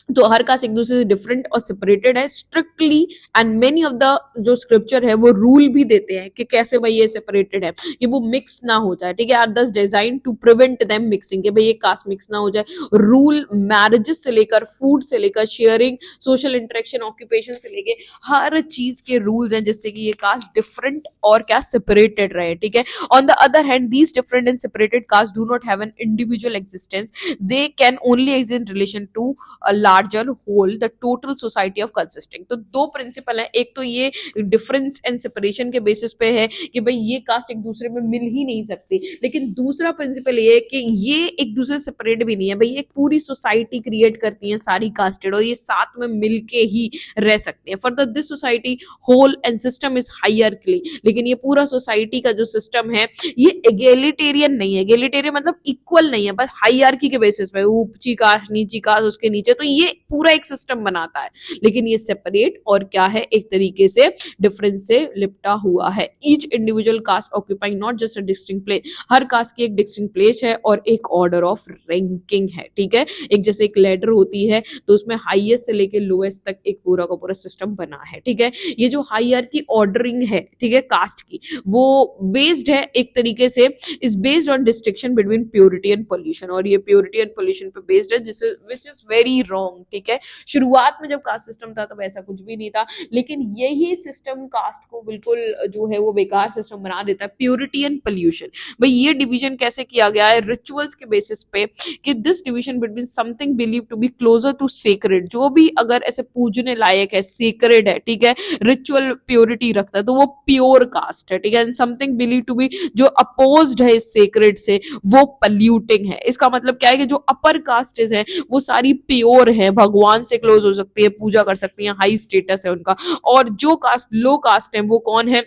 तो हर कास्ट एक दूसरे से डिफरेंट और सेपरेटेड है strictly, and many of the जो स्क्रिप्चर है वो रूल भी देते हैं कि कैसे भाई ये सेपरेटेड है, कि वो मिक्स ना हो जाए, ठीक है, are thus design to prevent them mixing, कि भाई ये कास्ट मिक्स ना हो जाए। रूल मैरिजेस से लेकर, फूड से लेकर, शेयरिंग, सोशल इंटरेक्शन, ऑक्यूपेशन से लेके हर चीज के रूल्स हैं जिससे कि ये कास्ट डिफरेंट और क्या सेपरेटेड रहे, ठीक है। On the other hand these different and separated caste do not have an individual existence, they can only exist in relation to a large larger whole the total society of consisting. तो दो principle है, एक तो ये difference and separation के basis पे है कि भाई ये कास्ट एक दूसरे में मिल ही नहीं सकती, लेकिन दूसरा प्रिंसिपल ये है कि ये एक दूसरे से सेपरेट भी नहीं है, भाई एक पूरी सोसाइटी क्रिएट करती है सारी कास्टेड, और ये साथ में मिलके ही रह सकते हैं। Further this society whole and system is hierarchy, लेकिन ये पूरा सोसाइटी का जो सिस्टम है ये एगेलिटेरियन नहीं है, एगेलिटेरियन मतलब इक्वल नहीं है, बस हायरार्की के बेसिस पे, ऊंची कास्ट नीची कास्ट उसके नीचे, तो ये पूरा एक सिस्टम बनाता है, लेकिन ये सेपरेट और क्या है, एक तरीके से डिफरेंस से लिपटा हुआ है। Each individual caste occupying not just a distinct place, हर कास्ट की एक डिस्टिंक्ट प्लेस है और एक ऑर्डर ऑफ रैंकिंग है, ठीक है। एक जैसे एक लेडर होती है तो उसमें हाईएस्ट से लेके लोएस्ट तक एक पूरा का पूरा सिस्टम बना है, ठीक है। ये जो हायरार्की ऑर्डरिंग है, ठीक है, कास्ट की, वो बेस्ड है एक तरीके से, is based on distinction between purity and pollution, और ये प्योरिटी एंड पोल्यूशन पे बेस्ड है, जिस विच इज वेरी रॉन्ग, ठीक है। शुरुआत में जब कास्ट सिस्टम था तब ऐसा कुछ भी नहीं था, लेकिन यही सिस्टम कास्ट को बिल्कुल जो है वो बेकार सिस्टम बना देता है, प्योरिटी एंड पोल्यूशन। भाई ये डिवीजन कैसे किया गया है, रिचुअल्स के बेसिस पे, कि this division between something believe to be closer to sacred, जो भी अगर ऐसे पूजने लायक है, सेक्रेड है, ठीक है, रिचुअल प्योरिटी रखता है, तो वो प्योर कास्ट है, ठीक है। समथिंग बिलीव टू बी, जो अपोज्ड है इस सेक्रेड से, वो पल्यूटिंग है। इसका मतलब क्या है कि जो अपर कास्टेज है वो सारी प्योर है, भगवान से क्लोज हो सकती है, पूजा कर सकती है, हाई स्टेटस है उनका, और जो कास्ट लो कास्ट है वो कौन है,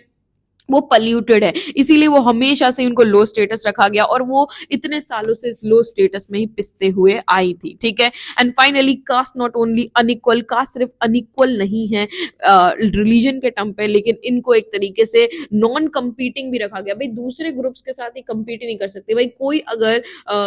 वो पल्यूटेड है, इसीलिए वो हमेशा से उनको लो स्टेटस रखा गया, और वो इतने सालों से इस लो स्टेटस में ही पिसते हुए आई थी, ठीक है। And finally caste not only unequal, caste सिर्फ अनइक्वल नहीं है रिलीजन के टर्म पे, लेकिन इनको एक तरीके से नॉन कंपीटिंग भी रखा गया। भाई दूसरे ग्रुप्स के साथ ही कंपीट नहीं कर सकते, भाई कोई अगर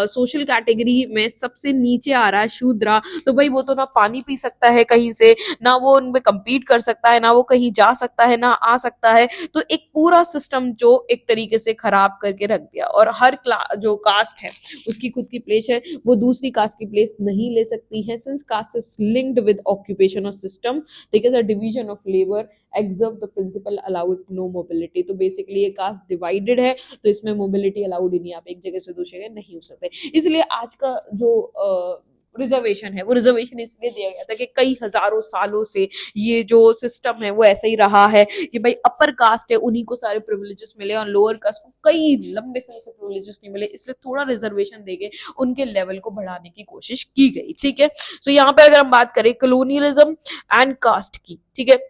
सोशल कैटेगरी में सबसे नीचे आ रहा है, शूद्रा, तो भाई वो तो ना पानी पी सकता है कहीं से, ना वो उनमें कंपीट कर सकता है, ना वो कहीं जा सकता है, ना आ सकता है, तो एक पूरा सिस्टम जो एक तरीके से खराब करके रख दिया। और हर जो कास्ट है उसकी खुद की प्लेस है, वो दूसरी कास्ट की प्लेस नहीं ले सकती है, since caste is linked with occupation और सिस्टम, ठीक है, the division of labour observe the principle allowed no mobility. तो बेसिकली ये कास्ट डिवाइडेड है, तो इसमें मोबिलिटी अलाउड ही नहीं, आप एक जगह से दूसरी जगह नहीं हो सकते। इसलिए आज का जो रिजर्वेशन है वो रिजर्वेशन इसलिए दिया गया था कि कई हजारों सालों से ये जो सिस्टम है वो ऐसा ही रहा है कि भाई अपर कास्ट है उन्हीं को सारे प्रिविलेजेस मिले और लोअर कास्ट को कई लंबे समय से प्रिविलेजेस नहीं मिले, इसलिए थोड़ा रिजर्वेशन देके उनके लेवल को बढ़ाने की कोशिश की गई, ठीक है। सो यहाँ पे अगर हम बात करें कॉलोनियलिज्म एंड कास्ट की, ठीक है,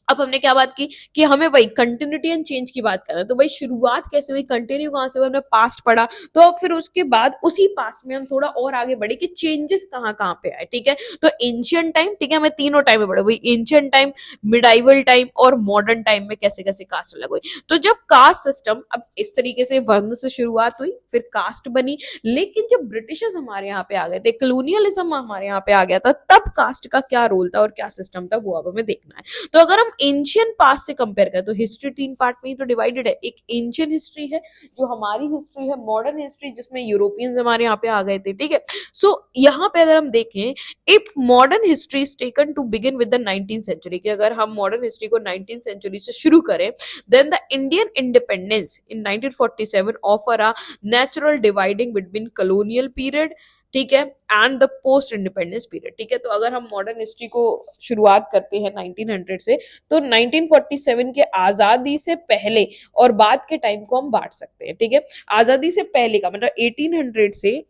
अब हमने क्या बात की कि हमें वही कंटिन्यूटी एंड चेंज की बात करना है। तो भाई शुरुआत कैसे हुई, कंटिन्यू कहां से हुआ, हमने पास्ट पढ़ा, तो अब फिर उसके बाद उसी पास्ट में हम थोड़ा और आगे बढ़े कि चेंजेस कहाँ कहाँ पे आए, ठीक है। तो एंशियंट टाइम, ठीक है, हमें तीनों टाइम में पढ़े, वही एंशियंट टाइम, मिडाइवल टाइम और मॉडर्न टाइम में कैसे कैसे कास्ट अलग हुई। तो जब कास्ट सिस्टम अब इस तरीके से वर्ण से शुरुआत हुई, फिर कास्ट बनी, लेकिन जब ब्रिटिशर्स हमारे यहाँ पे आ गए थे, कॉलोनियलिज्म हमारे यहाँ पे आ गया था, तब कास्ट का क्या रोल था और क्या सिस्टम था वो अब हमें देखना है। तो अगर हम एंशियंट पास्ट से कंपेयर करें तो हिस्ट्री 3 पार्ट में ही तो डिवाइडेड है, एक एंशियंट हिस्ट्री है जो हमारी हिस्ट्री है, मॉडर्न हिस्ट्री जिसमें यूरोपियंस हमारे यहाँ पे आ गए थे, ठीक है। सो यहाँ पे अगर हम देखें, if modern history is taken to begin with the 19th century, कि अगर हम मॉडर्न हिस्ट्री को 19th सेंचुरी से शुरू करें, then the Indian independence in 1947 offer a natural dividing between colonial period, ठीक है, and the post independence period, ठीक है। तो अगर हम मॉडर्न हिस्ट्री को शुरुआत करते हैं 1900 से, तो 1947 के आजादी से पहले और बाद के टाइम को हम बांट सकते हैं, ठीक है। आजादी से पहले का मतलब 1800 से,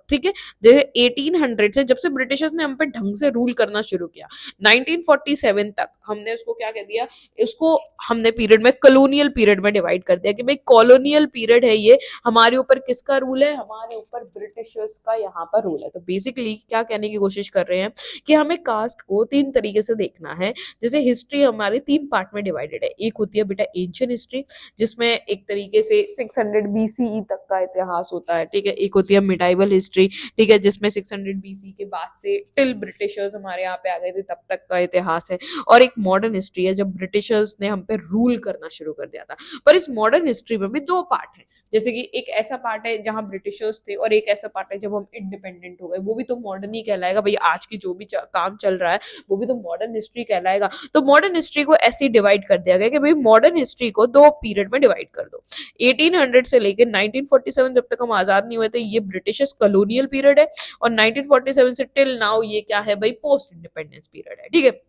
ठीक है, जैसे 1800 से जब से ब्रिटिशर्स ने हम पे ढंग से रूल करना शुरू किया, 1947 तक हमने उसको क्या कह दिया, उसको हमने पीरियड में कॉलोनियल पीरियड में डिवाइड कर दिया कि भाई कॉलोनियल पीरियड है ये, हमारे ऊपर किसका रूल है, हमारे ऊपर ब्रिटिशर्स का यहाँ पर रूल है। तो बेसिकली क्या कहने की कोशिश कर रहे हैं कि हमें कास्ट को 3 तरीके से देखना है। जैसे हिस्ट्री हमारे 3 पार्ट में डिवाइडेड है, एक होती है बेटा एंशियंट हिस्ट्री जिसमें एक तरीके से 600 BCE तक का इतिहास होता है, ठीक है, एक होती है मिडाइवल हिस्ट्री, ठीक है, जिसमें 600 BC के बाद से टिल ब्रिटिशर्स हमारे यहाँ पे आ गए थे तब तक का इतिहास है, और एक मॉडर्न हिस्ट्री है जब ब्रिटिशर्स ने हम पे रूल करना शुरू कर दिया था। पर इस मॉडर्न हिस्ट्री में भी 2 पार्ट हैं, जैसे कि एक ऐसा पार्ट है जहां ब्रिटिशर्स थे और एक ऐसा पार्ट है जब हम इंडिपेंडेंट हो गए, वो भी तो मॉडर्न ही कहलाएगा भाई, आज की जो भी काम चल रहा है वो भी तो मॉडर्न हिस्ट्री कहलाएगा। तो मॉडर्न हिस्ट्री को ऐसे डिवाइड कर दिया गया कि भाई मॉडर्न हिस्ट्री को 2 पीरियड में डिवाइड कर दो, 1800 से लेकर 1947 जब तक हम आजाद नहीं हुए थे, ये ब्रिटिश कॉलोनियल पीरियड है, और 1947 से टिल नाउ ये क्या है भाई, पोस्ट इंडिपेंडेंस पीरियड है, ठीक है।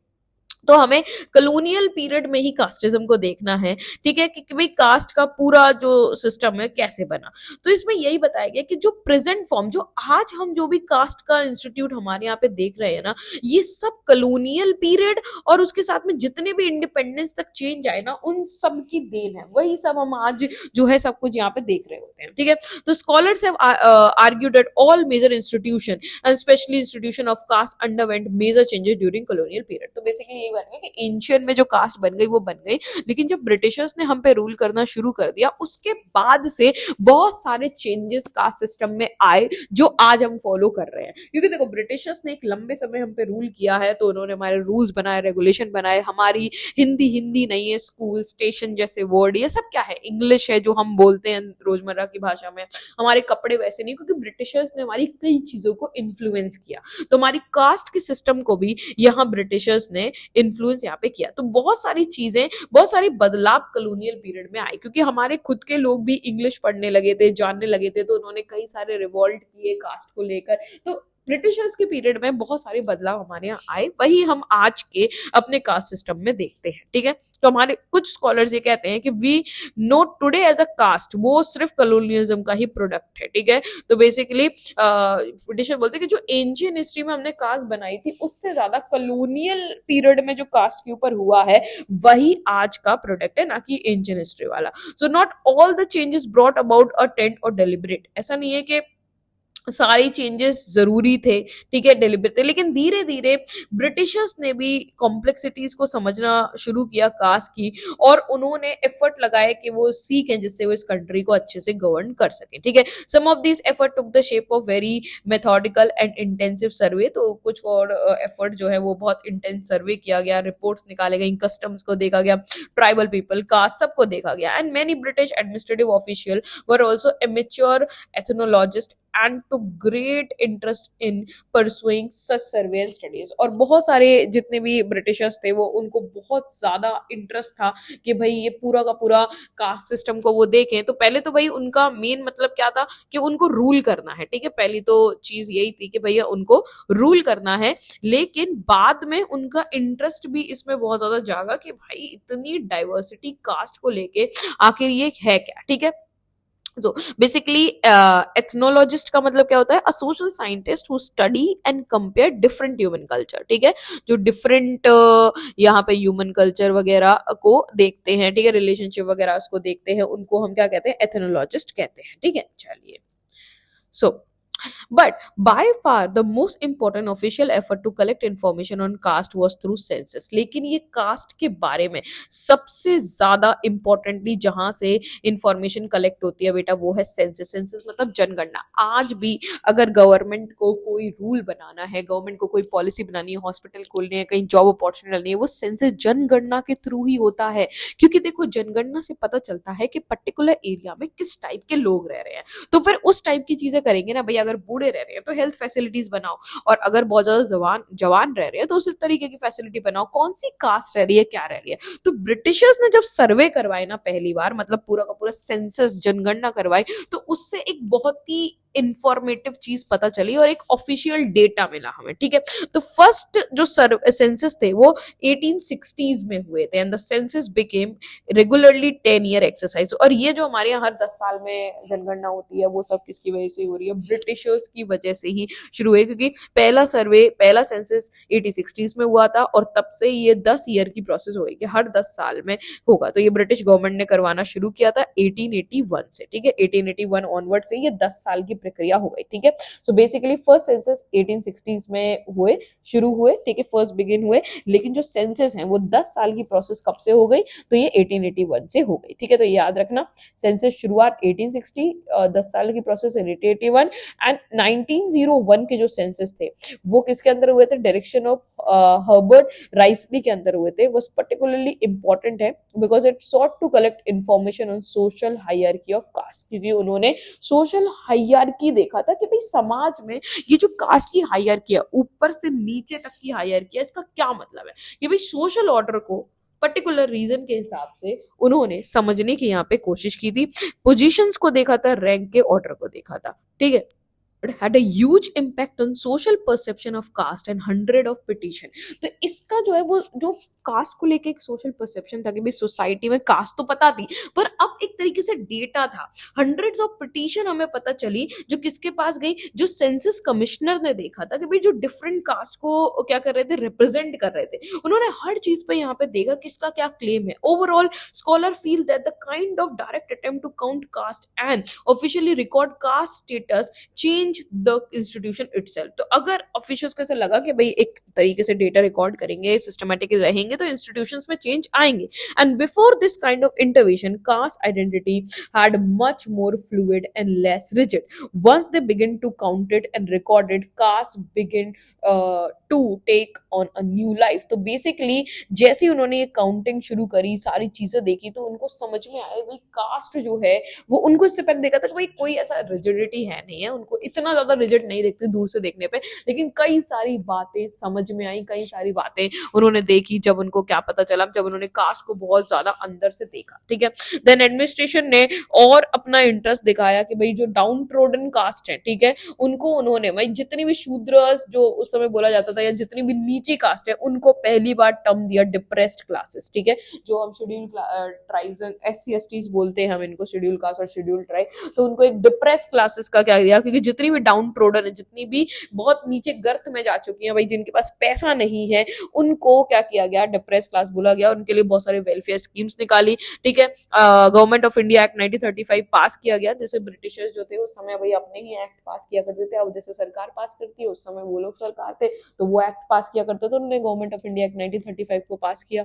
तो हमें कॉलोनियल पीरियड में ही कास्टिज्म को देखना है, ठीक है, कि भाई कास्ट का पूरा जो सिस्टम है कैसे बना। तो इसमें यही बताया गया कि जो प्रेजेंट फॉर्म, जो आज हम जो भी कास्ट का इंस्टीट्यूट हमारे यहाँ पे देख रहे हैं ना, ये सब कॉलोनियल पीरियड और उसके साथ में जितने भी इंडिपेंडेंस तक चेंज आए ना, उन सब की देन है, वही सब हम आज जो है सब कुछ यहाँ पे देख रहे होते हैं, ठीक है। तो scholars have argued that all major institution and specially institution of caste underwent major changes during colonial period. तो बेसिकली यही बन गया कि एंशियंट में जो कास्ट बन गई वो बन गई, लेकिन जब ब्रिटिशर्स ने हम पे रूल करना शुरू कर दिया उसके बाद से बहुत सारे चेंजेस कास्ट सिस्टम में आए जो आज हम फॉलो कर रहे हैं। क्योंकि देखो ब्रिटिशर्स ने एक लंबे समय हम पे रूल किया है, तो उन्होंने हमारे रूल्स बनाए, रेगुलेशन बनाए, हमारी हिंदी हिंदी नहीं है, स्कूल स्टेशन जैसे वर्ड ये सब क्या है, इंग्लिश है जो हम बोलते हैं रोजमर्रा की भाषा में, हमारे कपड़े वैसे नहीं, क्योंकि ब्रिटिशर्स ने हमारी कई चीजों को इन्फ्लुएंस किया। तो हमारी कास्ट के सिस्टम को भी यहाँ ब्रिटिशर्स ने इन्फ्लुएंस यहाँ पे किया। तो बहुत सारी चीजें, बहुत सारी बदलाव कॉलोनियल पीरियड में आए, क्योंकि हमारे खुद के लोग भी इंग्लिश पढ़ने लगे थे, जानने लगे थे, तो उन्होंने कई सारे रिवॉल्ट किए कास्ट को लेकर। तो ब्रिटिशर्स के पीरियड में बहुत सारे बदलाव हमारे यहाँ आए, वही हम आज के अपने कास्ट सिस्टम में देखते हैं, ठीक है। तो हमारे कुछ स्कॉलर्स ये कहते हैं कि we know today as a caste, वो सिर्फ कॉलोनियलिज्म का ही प्रोडक्ट है, ठीक है। तो बेसिकली ब्रिटिशर बोलते हैं कि जो एंशियंट हिस्ट्री में हमने कास्ट बनाई थी उससे ज्यादा कॉलोनियल पीरियड में जो कास्ट के ऊपर हुआ है वही आज का प्रोडक्ट है, ना कि एंशियंट हिस्ट्री वाला। So not all the changes brought about a tent और डेलिब्रेट, ऐसा नहीं है कि सारी चेंजेस जरूरी थे, ठीक है, डेलिब्रेट थे, लेकिन धीरे धीरे ब्रिटिशर्स ने भी कॉम्प्लेक्सिटीज को समझना शुरू किया कास्ट की, और उन्होंने एफर्ट लगाए कि वो सीखें जिससे वो इस कंट्री को अच्छे से गवर्न कर सके, ठीक है। Some of this effort took the shape of very methodical and intensive survey. तो कुछ और एफर्ट जो है वो बहुत इंटेंस सर्वे किया गया, रिपोर्ट्स निकाले गए, कस्टम्स को देखा गया, ट्राइबल पीपल, कास्ट सबको देखा गया, and many British administrative official were also amateur ethnologist and to great interest in pursuing such survey and studies। और बहुत सारे जितने भी ब्रिटिशर्स थे वो उनको बहुत ज्यादा इंटरेस्ट था कि भाई ये पूरा का पूरा कास्ट सिस्टम को वो देखें। तो पहले तो भाई उनका मेन मतलब क्या था कि उनको रूल करना है, ठीक है, पहली तो चीज यही थी कि भैया उनको रूल करना है, लेकिन बाद में उनका इंटरेस्ट भी इसमें बहुत ज्यादा जागा कि भाई इतनी डाइवर्सिटी कास्ट को लेके आखिर ये है क्या, ठीक है। So basically ethnologist का मतलब क्या होता है, a social scientist who study and compare different human culture, ठीक है, जो different यहाँ पे human culture वगैरह को देखते हैं, ठीक है, relationship वगैरह उसको देखते हैं, उनको हम क्या कहते हैं, ethnologist कहते हैं, ठीक है। चलिए, so but by far the most important official effort to collect information on caste was through census। लेकिन ये कास्ट के बारे में सबसे ज्यादा इंपॉर्टेंटली जहां से इंफॉर्मेशन कलेक्ट होती है बेटा वो है सेंसस। सेंसस मतलब जनगणना। आज भी अगर गवर्नमेंट को कोई रूल बनाना है, गवर्नमेंट को कोई पॉलिसी बनानी है, हॉस्पिटल खोलनी है, कहीं जॉब अपॉर्चुनिटी लेनी है, वो सेंसस जनगणना के थ्रू ही होता है। क्योंकि देखो जनगणना से पता चलता है कि पर्टिकुलर एरिया में किस टाइप के लोग रह रहे हैं, तो फिर उस टाइप की चीजें करेंगे ना भाई। अगर बूढ़े रह रहे हैं तो हेल्थ फैसिलिटीज बनाओ, और अगर बहुत ज्यादा जवान रह रहे हैं तो उसी तरीके की फैसिलिटी बनाओ। कौन सी कास्ट रह रही है, क्या रह रही है। तो ब्रिटिशर्स ने जब सर्वे करवाए ना पहली बार, मतलब पूरा का पूरा सेंसस जनगणना करवाई, तो उससे एक बहुत ही इंफॉर्मेटिव चीज पता चली और एक ऑफिशियल डेटा मिला हमें, ठीक है। तो फर्स्ट जो सेंसस थे वो 1860s में हुए थे, and the census became regularly 10 year exercise. और ये जो हमारे यहाँ हर 10 साल में जनगणना होती है वो सब किसकी वजह से हो रही है, ब्रिटिशर्स की वजह से ही शुरू हुई। क्योंकि पहला सेंसस 1860s में हुआ था, और तब से ये 10 ईयर की प्रोसेस हो गई कि हर 10 साल में होगा। तो ये ब्रिटिश गवर्नमेंट ने करवाना शुरू किया था 1881 से, ठीक है। 1881 ऑनवर्ड से ये 10 साल की प्रक्रिया हो गई, ठीक है। So basically first census 1860s में शुरू हुए, ठीक है, फर्स्ट बिगिन हुए। लेकिन जो सेंसस हैं वो 10 साल की प्रोसेस कब से हो गई, तो ये 1881 से हो गई, ठीक है। तो याद रखना, सेंसस शुरुआत 1860, 10 साल की प्रोसेस 1881, एंड 1901 के जो सेंसस थे वो किसके अंदर हुए थे, डायरेक्शन ऑफ हर्बर्ट राइसली के अंदर हुए थे। वो पर्टिकुलरली इंपॉर्टेंट है because it sought to collect information on social hierarchy of caste. क्योंकि उन्होंने सोशल हायरार्की देखा था कि भाई समाज में ये जो कास्ट की हायरार्की है, ऊपर से नीचे तक की हायरार्की है, इसका क्या मतलब है कि भाई सोशल ऑर्डर को पर्टिकुलर रीजन के हिसाब से उन्होंने समझने की यहाँ पे कोशिश की थी। पोजीशंस को देखा था, रैंक के ऑर्डर को देखा था, ठीक है। it had a huge impact on social perception of caste and hundred of petition। तो इसका जो है वो जो कास्ट को लेके एक सोशल परसेप्शन था कि भाई सोसाइटी में कास्ट तो पता थी, पर अब एक तरीके से डेटा था, हंड्रेड्स ऑफ पिटीशन हमें पता चली जो किसके पास गई, जो सेंसस कमिश्नर ने देखा था कि भाई जो डिफरेंट कास्ट को क्या कर रहे थे, रिप्रेजेंट कर रहे थे, उन्होंने हर चीज पे यहाँ पे देखा किसका क्या क्लेम है। Overall scholar feel that the kind of direct attempt to count caste and officially record caste status change the institution itself. तो अगर ऑफिशियल्स को ऐसा लगा कि भाई एक तरीके से डेटा रिकॉर्ड करेंगे, सिस्टमैटिक रहेंगे, तो इंस्टीट्यूशंस में चेंज आएंगे। And before this kind of intervention cast identity had much more fluid and less rigid. Once they begin to count it and record it, caste begin to take on a new life। तो basically जैसे ही उन्होंने ये counting शुरू करी, सारी चीजें देखी, तो उनको समझ में आया भाई कास्ट जो है वो, उनको इससे पहले देखा था कि भाई कोई ऐसा रिजिडिटी है नहीं है, उनको इतना ज्यादा रिजिड नहीं देखते दूर से देखने पे, लेकिन कई सारी बातें समझ में आई, कई सारी बातें उन्होंने देखी जब उनको क्या पता चला, जब उन्होंने कास्ट को बहुत ज्यादा अंदर से देखा। ठीक है, देन एडमिनिस्ट्रेशन ने और अपना इंटरेस्ट दिखाया कि भाई जो डाउन ट्रोडन कास्ट है, ठीक है, उनको उन्होंने भाई जितनी भी शूद्रस जो उस समय बोला जाता था या जितनी भी नीची कास्ट है, उनको पहली बार टर्म दिया डिप्रेस्ड क्लासेस। ठीक है, जो हम शेड्यूल ट्राइब्स SC STs बोलते हैं हम इनको, शेड्यूल कास्ट और शेड्यूल ट्राइब, तो उनको एक डिप्रेस्ड क्लासेस का क्या दिया, क्योंकि जितनी भी डाउन ट्रोडन है, जितनी भी बहुत नीचे गर्त में जा चुकी है भाई, जिनके पास पैसा नहीं है, उनको क्या किया गया, डिप्रेस्ड क्लास बोला गया। उनके लिए बहुत सारे वेलफेयर स्कीम्स निकाली। ठीक है, गवर्नमेंट ऑफ इंडिया एक्ट 1935 पास किया गया, जैसे ब्रिटिशर्स जो थे उस समय भाई अपने ही एक्ट पास किया करते थे, अब जैसे सरकार पास करती है, उस समय वो लोग सरकार थे तो वो एक्ट पास किया करते थे, उन्होंने गवर्नमेंट ऑफ इंडिया एक्ट 1935 को पास किया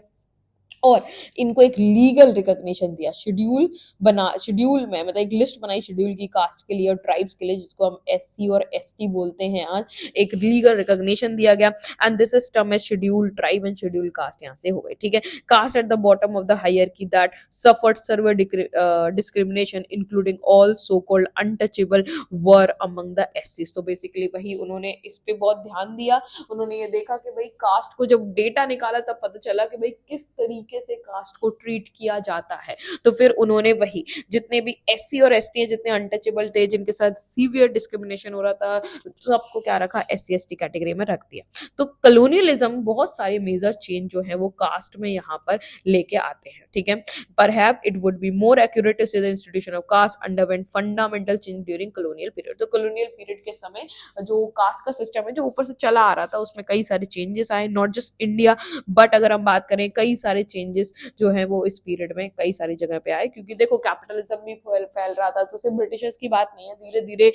और इनको एक लीगल रिकॉग्निशन दिया। शेड्यूल में मतलब एक लिस्ट बनाई शेड्यूल की कास्ट के लिए और ट्राइब्स के लिए, जिसको हम SC और ST बोलते हैं आज, एक लीगल रिकॉग्निशन दिया गया। And this is term as schedule tribe and schedule caste यहाँ से हो गई। ठीक है, caste at the bottom of the hierarchy that suffered severe discrimination including all so called untouchable were among the SCs। तो बेसिकली वही उन्होंने इस पे बहुत ध्यान दिया, उन्होंने ये देखा कि भाई कास्ट को जब डेटा निकाला तब पता चला कि भाई किस तरीके से कास्ट को ट्रीट किया जाता है। तो फिर उन्होंने वही जितने भी SC और ST हैं, जितने अनटचेबल थे, जिनके साथ सीवियर डिस्क्रिमिनेशन हो रहा था, सबको क्या रखा, SC ST कैटेगरी में रख दिया। तो कॉलोनियलिज्म बहुत सारे मेजर चेंज जो है वो कास्ट में यहाँ पर लेके आते हैं। ठीक है, perhaps it would be more accurate to say the institution of caste underwent fundamental change during colonial period. तो कॉलोनियल पीरियड के समय जो कास्ट का सिस्टम है जो ऊपर से चला आ रहा था, उसमें कई सारे चेंजेस आए, नॉट जस्ट इंडिया बट अगर हम बात करें कई सारे चेंजेस जो है वो इस पीरियड में कई सारी जगह पे आए, क्योंकि देखो कैपिटलिज्म भी फैल रहा था, तो सिर्फ ब्रिटिशर्स की बात नहीं है, धीरे धीरे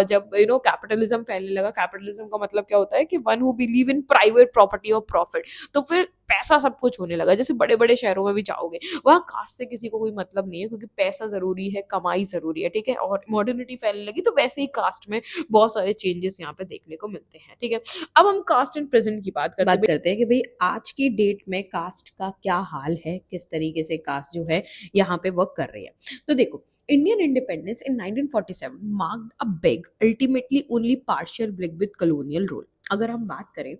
जब कैपिटलिज्म फैलने लगा, कैपिटलिज्म का मतलब क्या होता है कि one who believe in private property और प्रॉफिट, तो फिर पैसा सब कुछ होने लगा। जैसे बड़े बड़े शहरों में भी जाओगे, वहाँ कास्ट से किसी को कोई मतलब नहीं है, क्योंकि पैसा जरूरी है, कमाई जरूरी है। ठीक है, और मॉडर्निटी फैलने लगी, तो वैसे ही कास्ट में बहुत सारे चेंजेस यहाँ पे देखने को मिलते हैं। ठीक है, अब हम कास्ट एंड प्रेजेंट की बात करते हैं कि भाई आज की डेट में कास्ट का क्या हाल है, किस तरीके से कास्ट जो है यहाँ पे वर्क कर रही है। तो देखो, Indian independence in 1947 marked a big, ultimately only partial break with colonial rule। अगर हम बात करें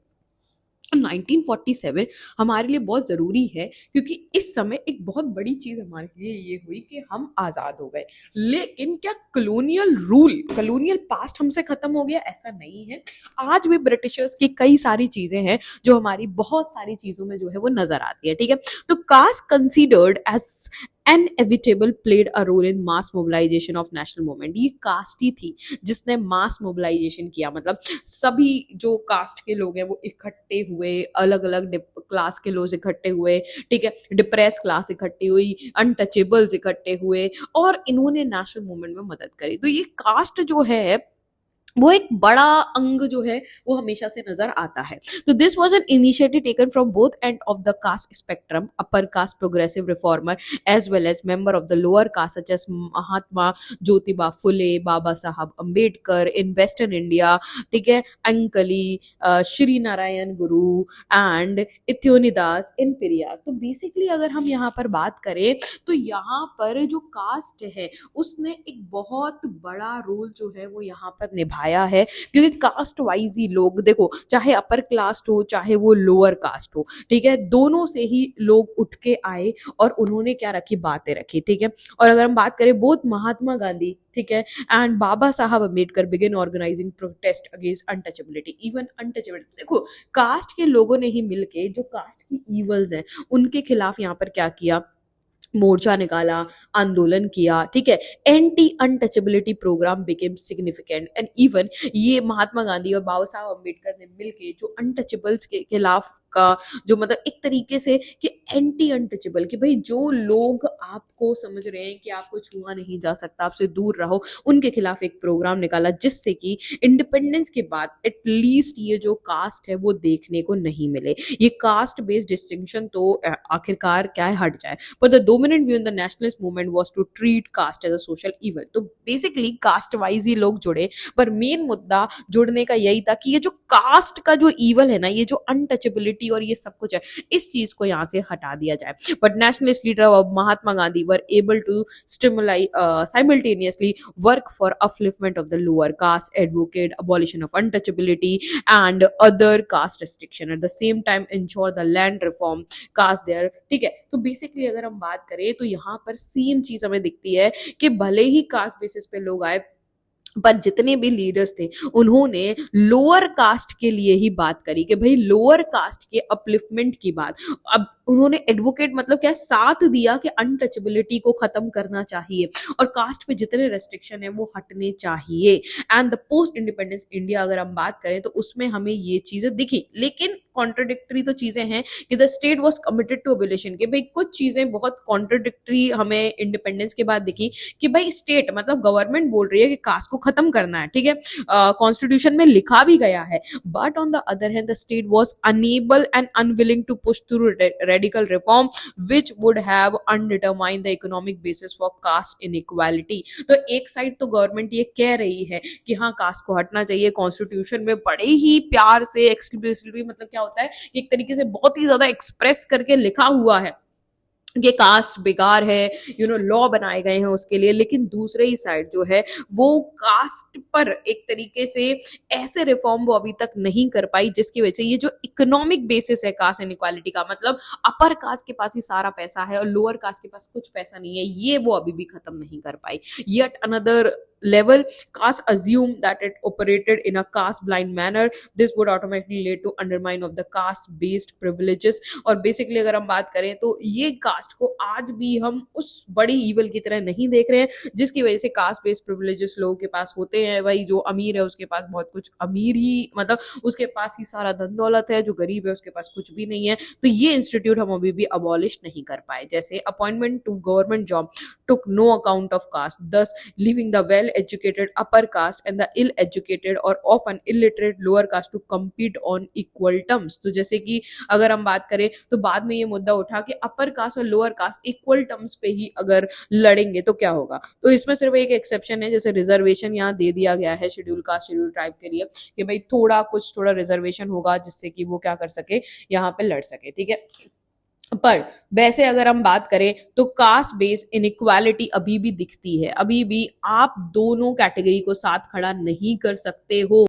1947 हमारे लिए बहुत ज़रूरी है, क्योंकि इस समय एक बहुत बड़ी चीज़ हमारे लिए ये हुई कि हम आज़ाद हो गए। लेकिन क्या कॉलोनियल रूल, कॉलोनियल पास्ट हमसे ख़त्म हो गया? ऐसा नहीं है। आज भी ब्रिटिशर्स की कई सारी चीज़ें हैं जो हमारी बहुत सारी चीज़ों में जो है वो नज़र आती है। ठीक है, तो caste considered as inevitable played a role in mass mobilisation of national movement. ये कास्ट ही थी जिसने मास मोबिलाइजेशन किया, मतलब सभी जो कास्ट के लोग हैं वो इकट्ठे हुए, अलग अलग क्लास के लोग इकट्ठे हुए। ठीक है, डिप्रेस क्लास इकट्ठी हुई, अनटचेबल्स इकट्ठे हुए और इन्होंने नेशनल मूवमेंट में मदद करी। तो ये कास्ट जो है वो एक बड़ा अंग जो है वो हमेशा से नजर आता है। तो this was an initiative taken from both end of the caste spectrum, upper caste progressive reformer as well as member of the lower caste such as Mahatma Jyotiba Phule, Baba Saheb Ambedkar in western India. ठीक है, अंकली, श्री नारायण गुरु एंड इथ्योनिदास इन पेरियार। तो बेसिकली अगर हम यहाँ पर बात करें तो यहाँ पर जो कास्ट है उसने एक बहुत बड़ा रोल जो है वो यहाँ पर निभाया आया है, क्योंकि कास्ट वाइज ही लोग देखो, चाहे अपर कास्ट हो चाहे वो लोअर कास्ट हो, ठीक है, दोनों से ही लोग उठ के आए और उन्होंने क्या रखी, बातें रखी, ठीक है। और अगर हम बात करें बोथ महात्मा गांधी, ठीक है, and Baba Saheb Ambedkar begin organising protest against untouchability, even untouchability, देखो कास्ट के लोगों ने ही मिलके जो कास्ट की ईवल्स हैं उनके खिलाफ यहाँ पर क्या किया, मोर्चा निकाला, आंदोलन किया, ठीक है। Anti untouchability programme became significant and even ये महात्मा गांधी और बाबा साहब अम्बेडकर ने मिलके जो अनटचेबल्स के खिलाफ का जो मतलब एक तरीके से कि एंटी अनटचेबल, कि भाई जो लोग आपको समझ रहे हैं कि आपको छुआ नहीं जा सकता, आपसे दूर रहो, उनके खिलाफ एक प्रोग्राम निकाला जिससे कि इंडिपेंडेंस के बाद एटलीस्ट ये जो कास्ट है वो देखने को नहीं मिले, ये कास्ट बेस्ड डिस्टिंक्शन तो आखिरकार क्या है हट जाए। But the dominant view in the nationalist movement was to treat caste as a social evil. तो बेसिकली कास्ट वाइज ही लोग जुड़े, पर मेन मुद्दा जुड़ने का यही था कि ये जो कास्ट का जो ईवल है ना, ये जो अनटचेबिलिटी और ये सब कुछ है, इस चीज को यहाँ से हटा दिया जाए। But nationalist leader of Mahatma Gandhi were able to stimulate simultaneously work for upliftment of the lower caste, advocate abolition of untouchability and other caste restriction, at the same time ensure the land reform caste there, ठीक है। तो basically अगर हम बात करें तो यहाँ पर सेम चीज हमें दिखती है कि भले ही कास्ट बेसिस पे लोग आए, पर जितने भी लीडर्स थे उन्होंने लोअर कास्ट के लिए ही बात करी कि भाई लोअर कास्ट के अपलिफ्टमेंट की बात। अब उन्होंने एडवोकेट मतलब क्या साथ दिया कि अनटचेबिलिटी को खत्म करना चाहिए और कास्ट पे जितने रेस्ट्रिक्शन है वो हटने चाहिए। And the post independence India अगर हम बात करें तो उसमें हमें ये चीजें दिखी, लेकिन कॉन्ट्रोडिक्टरी तो चीजें हैं कि the state was committed to abolition, कि भाई कुछ चीजें बहुत कॉन्ट्रोडिक्टरी हमें इंडिपेंडेंस के बाद दिखी कि भाई स्टेट मतलब गवर्नमेंट बोल रही है कि कास्ट को खत्म करना है, ठीक है, कॉन्स्टिट्यूशन में लिखा भी गया है, but on the other hand the state was unable and unwilling to push through radical reform which would have undermined the economic basis for caste inequality. तो एक साइड तो गवर्नमेंट ये कह रही है कि हाँ कास्ट को हटना चाहिए, कॉन्स्टिट्यूशन में बड़े ही प्यार से एक्सप्लिसिटली मतलब क्या होता है एक तरीके से बहुत ही ज्यादा एक्सप्रेस करके लिखा हुआ है ये कास्ट बेकार है, लॉ बनाए गए हैं उसके लिए, लेकिन दूसरे ही साइड जो है वो कास्ट पर एक तरीके से ऐसे रिफॉर्म वो अभी तक नहीं कर पाई जिसकी वजह से ये जो इकोनॉमिक बेसिस है कास्ट इनइक्वालिटी का, मतलब अपर कास्ट के पास ही सारा पैसा है और लोअर कास्ट के पास कुछ पैसा नहीं है, ये वो अभी भी खत्म नहीं कर पाई। Yet another level caste assume that it operated in a caste blind manner, this would automatically lead to undermine of the caste based privileges। और बेसिकली अगर हम बात करें तो ये कास्ट को आज भी हम उस बड़ी ईवल की तरह नहीं देख रहे हैं जिसकी वजह से कास्ट बेस्ड प्रिविलेजेस लोगों के पास होते हैं। भाई जो अमीर है उसके पास बहुत कुछ, अमीर ही मतलब उसके पास ही सारा धन दौलत है, जो गरीब है उसके पास कुछ भी नहीं है। तो ये इंस्टीट्यूट हम अभी भी अबॉलिश नहीं कर पाए। जैसे appointment to government job took no account of caste, thus leaving the well-educated upper caste and the ill-educated or often illiterate lower caste to compete on equal terms। तो जैसे कि अगर हम बात करें तो बाद में ये मुद्दा उठा कि अपर कास्ट और लोअर कास्ट इक्वल टर्म्स पे ही अगर लड़ेंगे तो क्या होगा। तो इसमें सिर्फ एक एक्सेप्शन है, जैसे रिजर्वेशन यहाँ दे दिया गया है शेड्यूल कास्ट शेड्यूल ट्राइब के लिए कि भाई थोड़ा रिजर्वेशन होगा जिससे कि वो क्या कर सके, यहाँ पे लड़ सके, ठीक है। पर वैसे अगर हम बात करें तो कास्ट बेस्ड इनइक्वालिटी अभी भी दिखती है, अभी भी आप दोनों कैटेगरी को साथ खड़ा नहीं कर सकते हो।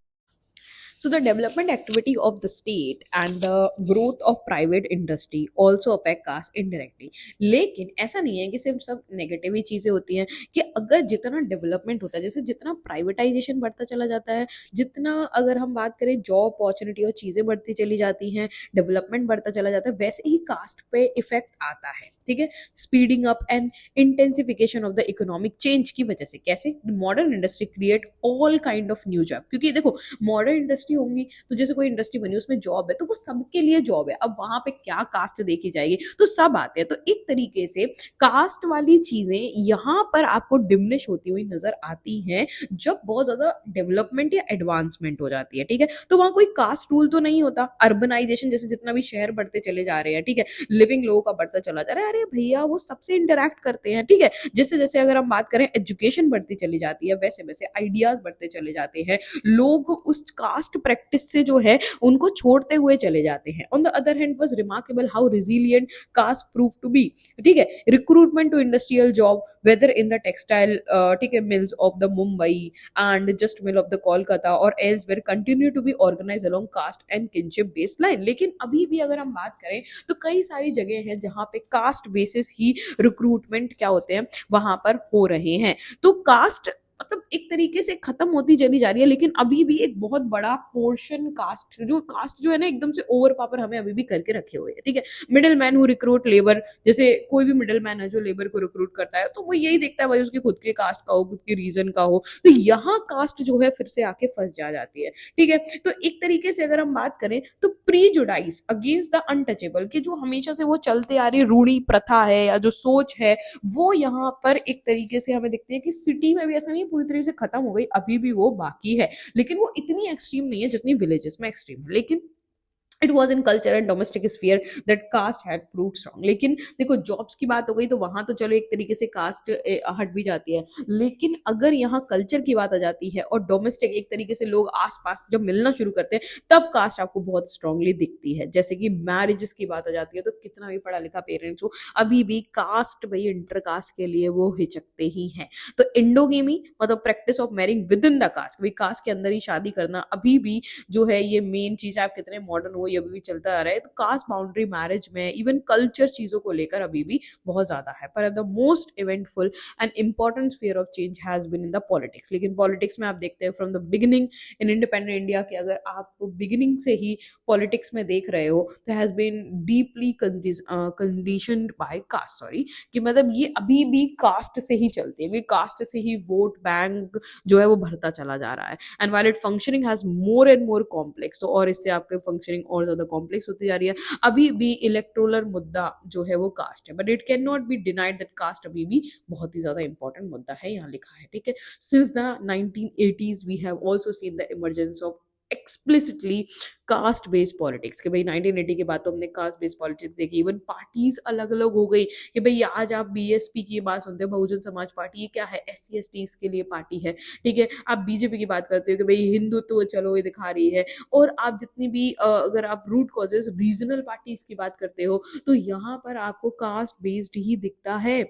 So the development activity of the state and the growth of private industry also affect caste indirectly। लेकिन ऐसा नहीं है कि सिर्फ सब नेगेटिव ही चीजें होती हैं, कि अगर जितना डेवलपमेंट होता है, जैसे जितना प्राइवेटाइजेशन बढ़ता चला जाता है, जितना अगर हम बात करें जॉब अपॉर्चुनिटी और चीजें बढ़ती चली जाती हैं, डेवलपमेंट बढ़ता चला जाता है, वैसे ही कास्ट पे इफेक्ट आता है, ठीक है। Speeding up and intensification of the economic change की वजह से कैसे modern industry create all kind of new job, क्योंकि देखो मॉडर्न इंडस्ट्री होंगी तो जैसे कोई इंडस्ट्री बनी उसमें जॉब है तो वो सबके लिए जॉब है, अब वहां पे क्या कास्ट देखी जाएगी, तो सब आते हैं। तो एक तरीके से कास्ट वाली चीजें यहाँ पर आपको डिमिनिश होती हुई नजर आती हैं जब बहुत ज्यादा डेवलपमेंट या एडवांसमेंट हो जाती है, ठीक है। तो वहां कोई कास्ट रूल तो नहीं होता। अर्बनाइजेशन जैसे जितना भी शहर बढ़ते चले जा रहे हैं, ठीक है, लिविंग लोगों का बढ़ता चला जा रहा है, अरे भैया वो सबसे इंटरेक्ट करते हैं, ठीक है। जैसे जैसे अगर हम बात करें एजुकेशन बढ़ती चली जाती है, वैसे वैसे आइडियाज बढ़ते चले जाते हैं, लोग उस कास्ट कास्ट प्रैक्टिस से जो है उनको छोड़ते हुए चले जाते हैं। On the other hand was remarkable how resilient caste prove to be. ठीक है, recruitment to industrial job whether in the textile ठीक है mills of the Mumbai and just mill of the Kolkata or elsewhere continue to be organized along caste and kinship based line। लेकिन अभी भी अगर हम बात करें तो कई सारी जगह हैं जहां पे कास्ट बेसिस ही रिक्रूटमेंट क्या होते हैं वहां पर हो रहे हैं। तो कास्ट मतलब एक तरीके से खत्म होती चली जा रही है, लेकिन अभी भी एक बहुत बड़ा पोर्शन कास्ट जो है ना एकदम से ओवर पावर हमें अभी भी करके रखे हुए हैं। ठीक है, middle man who recruit labour, जैसे कोई भी मिडिल मैन है जो लेबर को रिक्रूट करता है तो वो यही देखता है भाई उसकी खुद के कास्ट का हो, खुद के रीजन का हो, तो यहाँ कास्ट जो है फिर से आके फंस जा जाती है। ठीक है, तो एक तरीके से अगर हम बात करें तो प्रीजुडाइज अगेंस्ट द अनटचेबल की जो हमेशा से वो चलते आ रही रूढ़ी प्रथा है या जो सोच है वो यहाँ पर एक तरीके से हमें दिखती है कि सिटी में भी ऐसा नहीं पूरी तरह से खत्म हो गई, अभी भी वो बाकी है, लेकिन वो इतनी एक्सट्रीम नहीं है जितनी विलेजेस में एक्सट्रीम है। लेकिन it was in culture and domestic sphere that caste had proved strong. लेकिन देखो जॉब्स की बात हो गई तो वहां तो चलो एक तरीके से कास्ट हट भी जाती है, लेकिन अगर यहाँ कल्चर की बात आ जाती है और डोमेस्टिक एक तरीके से लोग आसपास जब मिलना शुरू करते हैं तब कास्ट आपको बहुत स्ट्रांगली दिखती है। जैसे कि मैरिजेस की बात आ जाती है तो कितना भी पढ़ा लिखा पेरेंट्स हो अभी भी कास्ट भाई इंटर कास्ट के लिए वो हिचकते ही हैं। तो इंडोगेमी मतलब practice of marrying within the caste, भाई कास्ट के अंदर ही शादी करना अभी भी जो है ये मेन चीज, आप कितने मॉडर्न हो ये अभी भी चलता आ रहा है। तो कास्ट बाउंड्री मैरिज में इवन कल्चर चीजों को लेकर अभी भी बहुत ज्यादा है। पर the most eventful and important sphere of change has been in the politics. लेकिन पॉलिटिक्स में आप देखते हैं from the beginning in independent India कि अगर आप बिगिनिंग से ही पॉलिटिक्स में देख रहे हो तो has been deeply conditioned by caste, sorry, कि मतलब ये अभी भी कास्ट से ही चलती है, कास्ट से ही वोट बैंक जो है वो भरता चला जा रहा है। And while it functioning has more and more complex, तो और इससे आपके फंक्शनिंग और ज्यादा कॉम्प्लेक्स होती जा रही है। अभी भी इलेक्टोरल मुद्दा जो है वो कास्ट है, but it can not be denied that caste अभी भी बहुत ही ज्यादा इंपॉर्टेंट मुद्दा है, यहाँ लिखा है। ठीक है, since the 1980s we have also seen the emergence of explicitly caste based politics, कि भाई 1980 के बाद तो हमने कास्ट बेस्ड पॉलिटिक्स देखी। इवन पार्टीज अलग अलग हो गई कि भाई आज आप बीएसपी की बात सुनते हो, बहुजन समाज पार्टी, ये क्या है, SC ST के लिए पार्टी है। ठीक है, आप बीजेपी की बात करते हो कि भाई हिंदुत्व तो चलो ये दिखा रही है, और आप जितनी भी अगर आप रूट कॉजेज रीजनल पार्टीज की बात करते हो तो यहाँ पर आपको कास्ट बेस्ड ही दिखता है।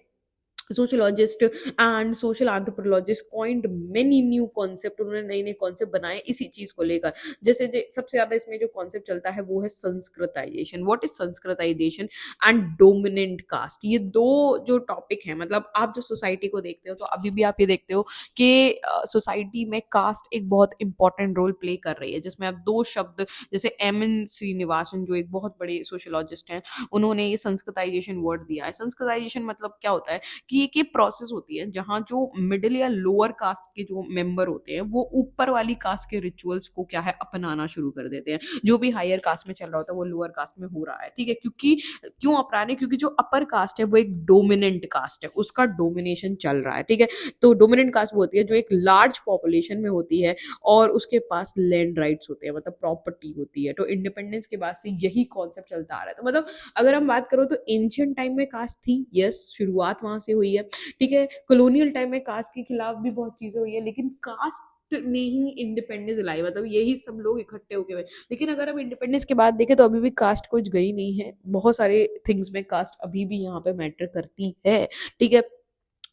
Sociologist and social anthropologist coined many new concept, उन्होंने नए नए कॉन्सेप्ट बनाए इसी चीज को लेकर। जैसे सबसे ज्यादा इसमें जो कॉन्सेप्ट चलता है वो है Sanskritisation. What is Sanskritisation and dominant caste, ये दो जो टॉपिक है, मतलब आप जब सोसाइटी को देखते हो तो अभी भी आप ये देखते हो कि सोसाइटी में कास्ट एक बहुत इंपॉर्टेंट रोल प्ले कर रही है, जिसमें आप दो शब्द जैसे MN श्रीनिवासन जो एक बहुत बड़े सोशियोलॉजिस्ट हैं, उन्होंने ये संस्कृताइजेशन वर्ड दिया है। संस्कृताइजेशन मतलब क्या होता है कि एक प्रोसेस होती है जहां जो मिडिल या लोअर कास्ट के जो मेंबर होते हैं वो ऊपर वाली कास्ट के रिचुअल्स को क्या है अपनाना शुरू कर देते हैं। जो भी हायर कास्ट में चल रहा होता है वो लोअर कास्ट में हो रहा है। ठीक है, क्योंकि क्यों अपनाने, क्योंकि जो अपर कास्ट है वो एक डोमिनेंट कास्ट है, उसका डोमिनेशन चल रहा है। ठीक है, तो डोमिनेंट कास्ट वो होती है जो एक लार्ज पॉपुलेशन में होती है और उसके पास लैंड राइट्स होते हैं, मतलब प्रॉपर्टी होती है। तो इंडिपेंडेंस के बाद से यही कॉन्सेप्ट चलता आ रहा है। तो मतलब अगर हम बात करो तो एंशियंट टाइम में कास्ट थी, यस, शुरुआत वहां से हुई है। ठीक है, कॉलोनियल टाइम में कास्ट के खिलाफ भी बहुत चीजें हुई है, लेकिन कास्ट ने ही इंडिपेंडेंस लाई, मतलब यही सब लोग इकट्ठे होके हुए। लेकिन अगर हम इंडिपेंडेंस के बाद देखें तो अभी भी कास्ट कुछ गई नहीं है, बहुत सारे थिंग्स में कास्ट अभी भी यहाँ पे मैटर करती है। ठीक है,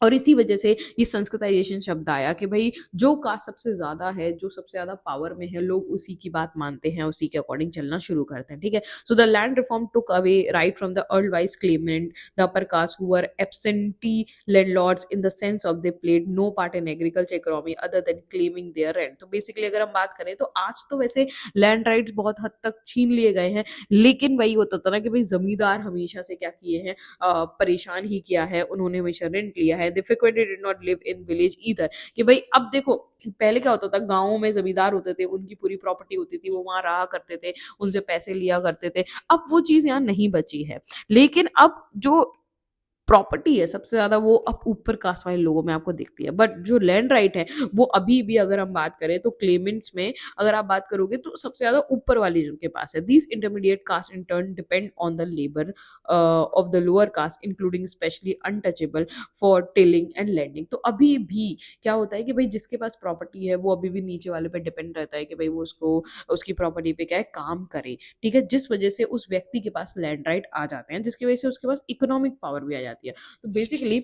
और इसी वजह से ये संस्कृताइजेशन शब्द आया कि भाई जो कास्ट सबसे ज्यादा है, जो सबसे ज्यादा पावर में है, लोग उसी की बात मानते हैं, उसी के अकॉर्डिंग चलना शुरू करते हैं। ठीक है, so the land reform took away right from the erstwhile claimant the upper caste who were absentee landlords in the sense of they played no part in agriculture economy other than claiming their rent. तो basically अगर हम बात करें तो आज तो वैसे land rights बहुत हद तक छीन लिए गए हैं, लेकिन वही होता था ना कि भाई जमींदार हमेशा से क्या किए हैं, परेशान ही किया है, उन्होंने हमेशा रेंट लिया है। They frequently did not live in village either, कि भाई अब देखो पहले क्या होता था, गांवों में जमींदार होते थे, उनकी पूरी प्रॉपर्टी होती थी, वो वहां रहा करते थे, उनसे पैसे लिया करते थे। अब वो चीज यहाँ नहीं बची है। लेकिन अब जो प्रॉपर्टी है सबसे ज्यादा वो अब ऊपर कास्ट वाले लोगों में आपको दिखती है, बट जो लैंड राइट है वो अभी भी अगर हम बात करें तो क्लेमेंट्स में अगर आप बात करोगे तो सबसे ज्यादा ऊपर वाली जिनके पास है। These intermediate caste in turn depend on the labour of the lower caste including specially untouchable for tilling and landing. तो अभी भी क्या होता है कि भाई जिसके पास प्रॉपर्टी है वो अभी भी नीचे वाले पे डिपेंड रहता है कि भाई वो उसको उसकी प्रॉपर्टी पे क्या है काम करे, ठीक है, जिस वजह से उस व्यक्ति के पास लैंड राइट आ जाते हैं, जिसकी वजह से उसके पास इकोनॉमिक पावर भी आ जाती है। तो बेसिकली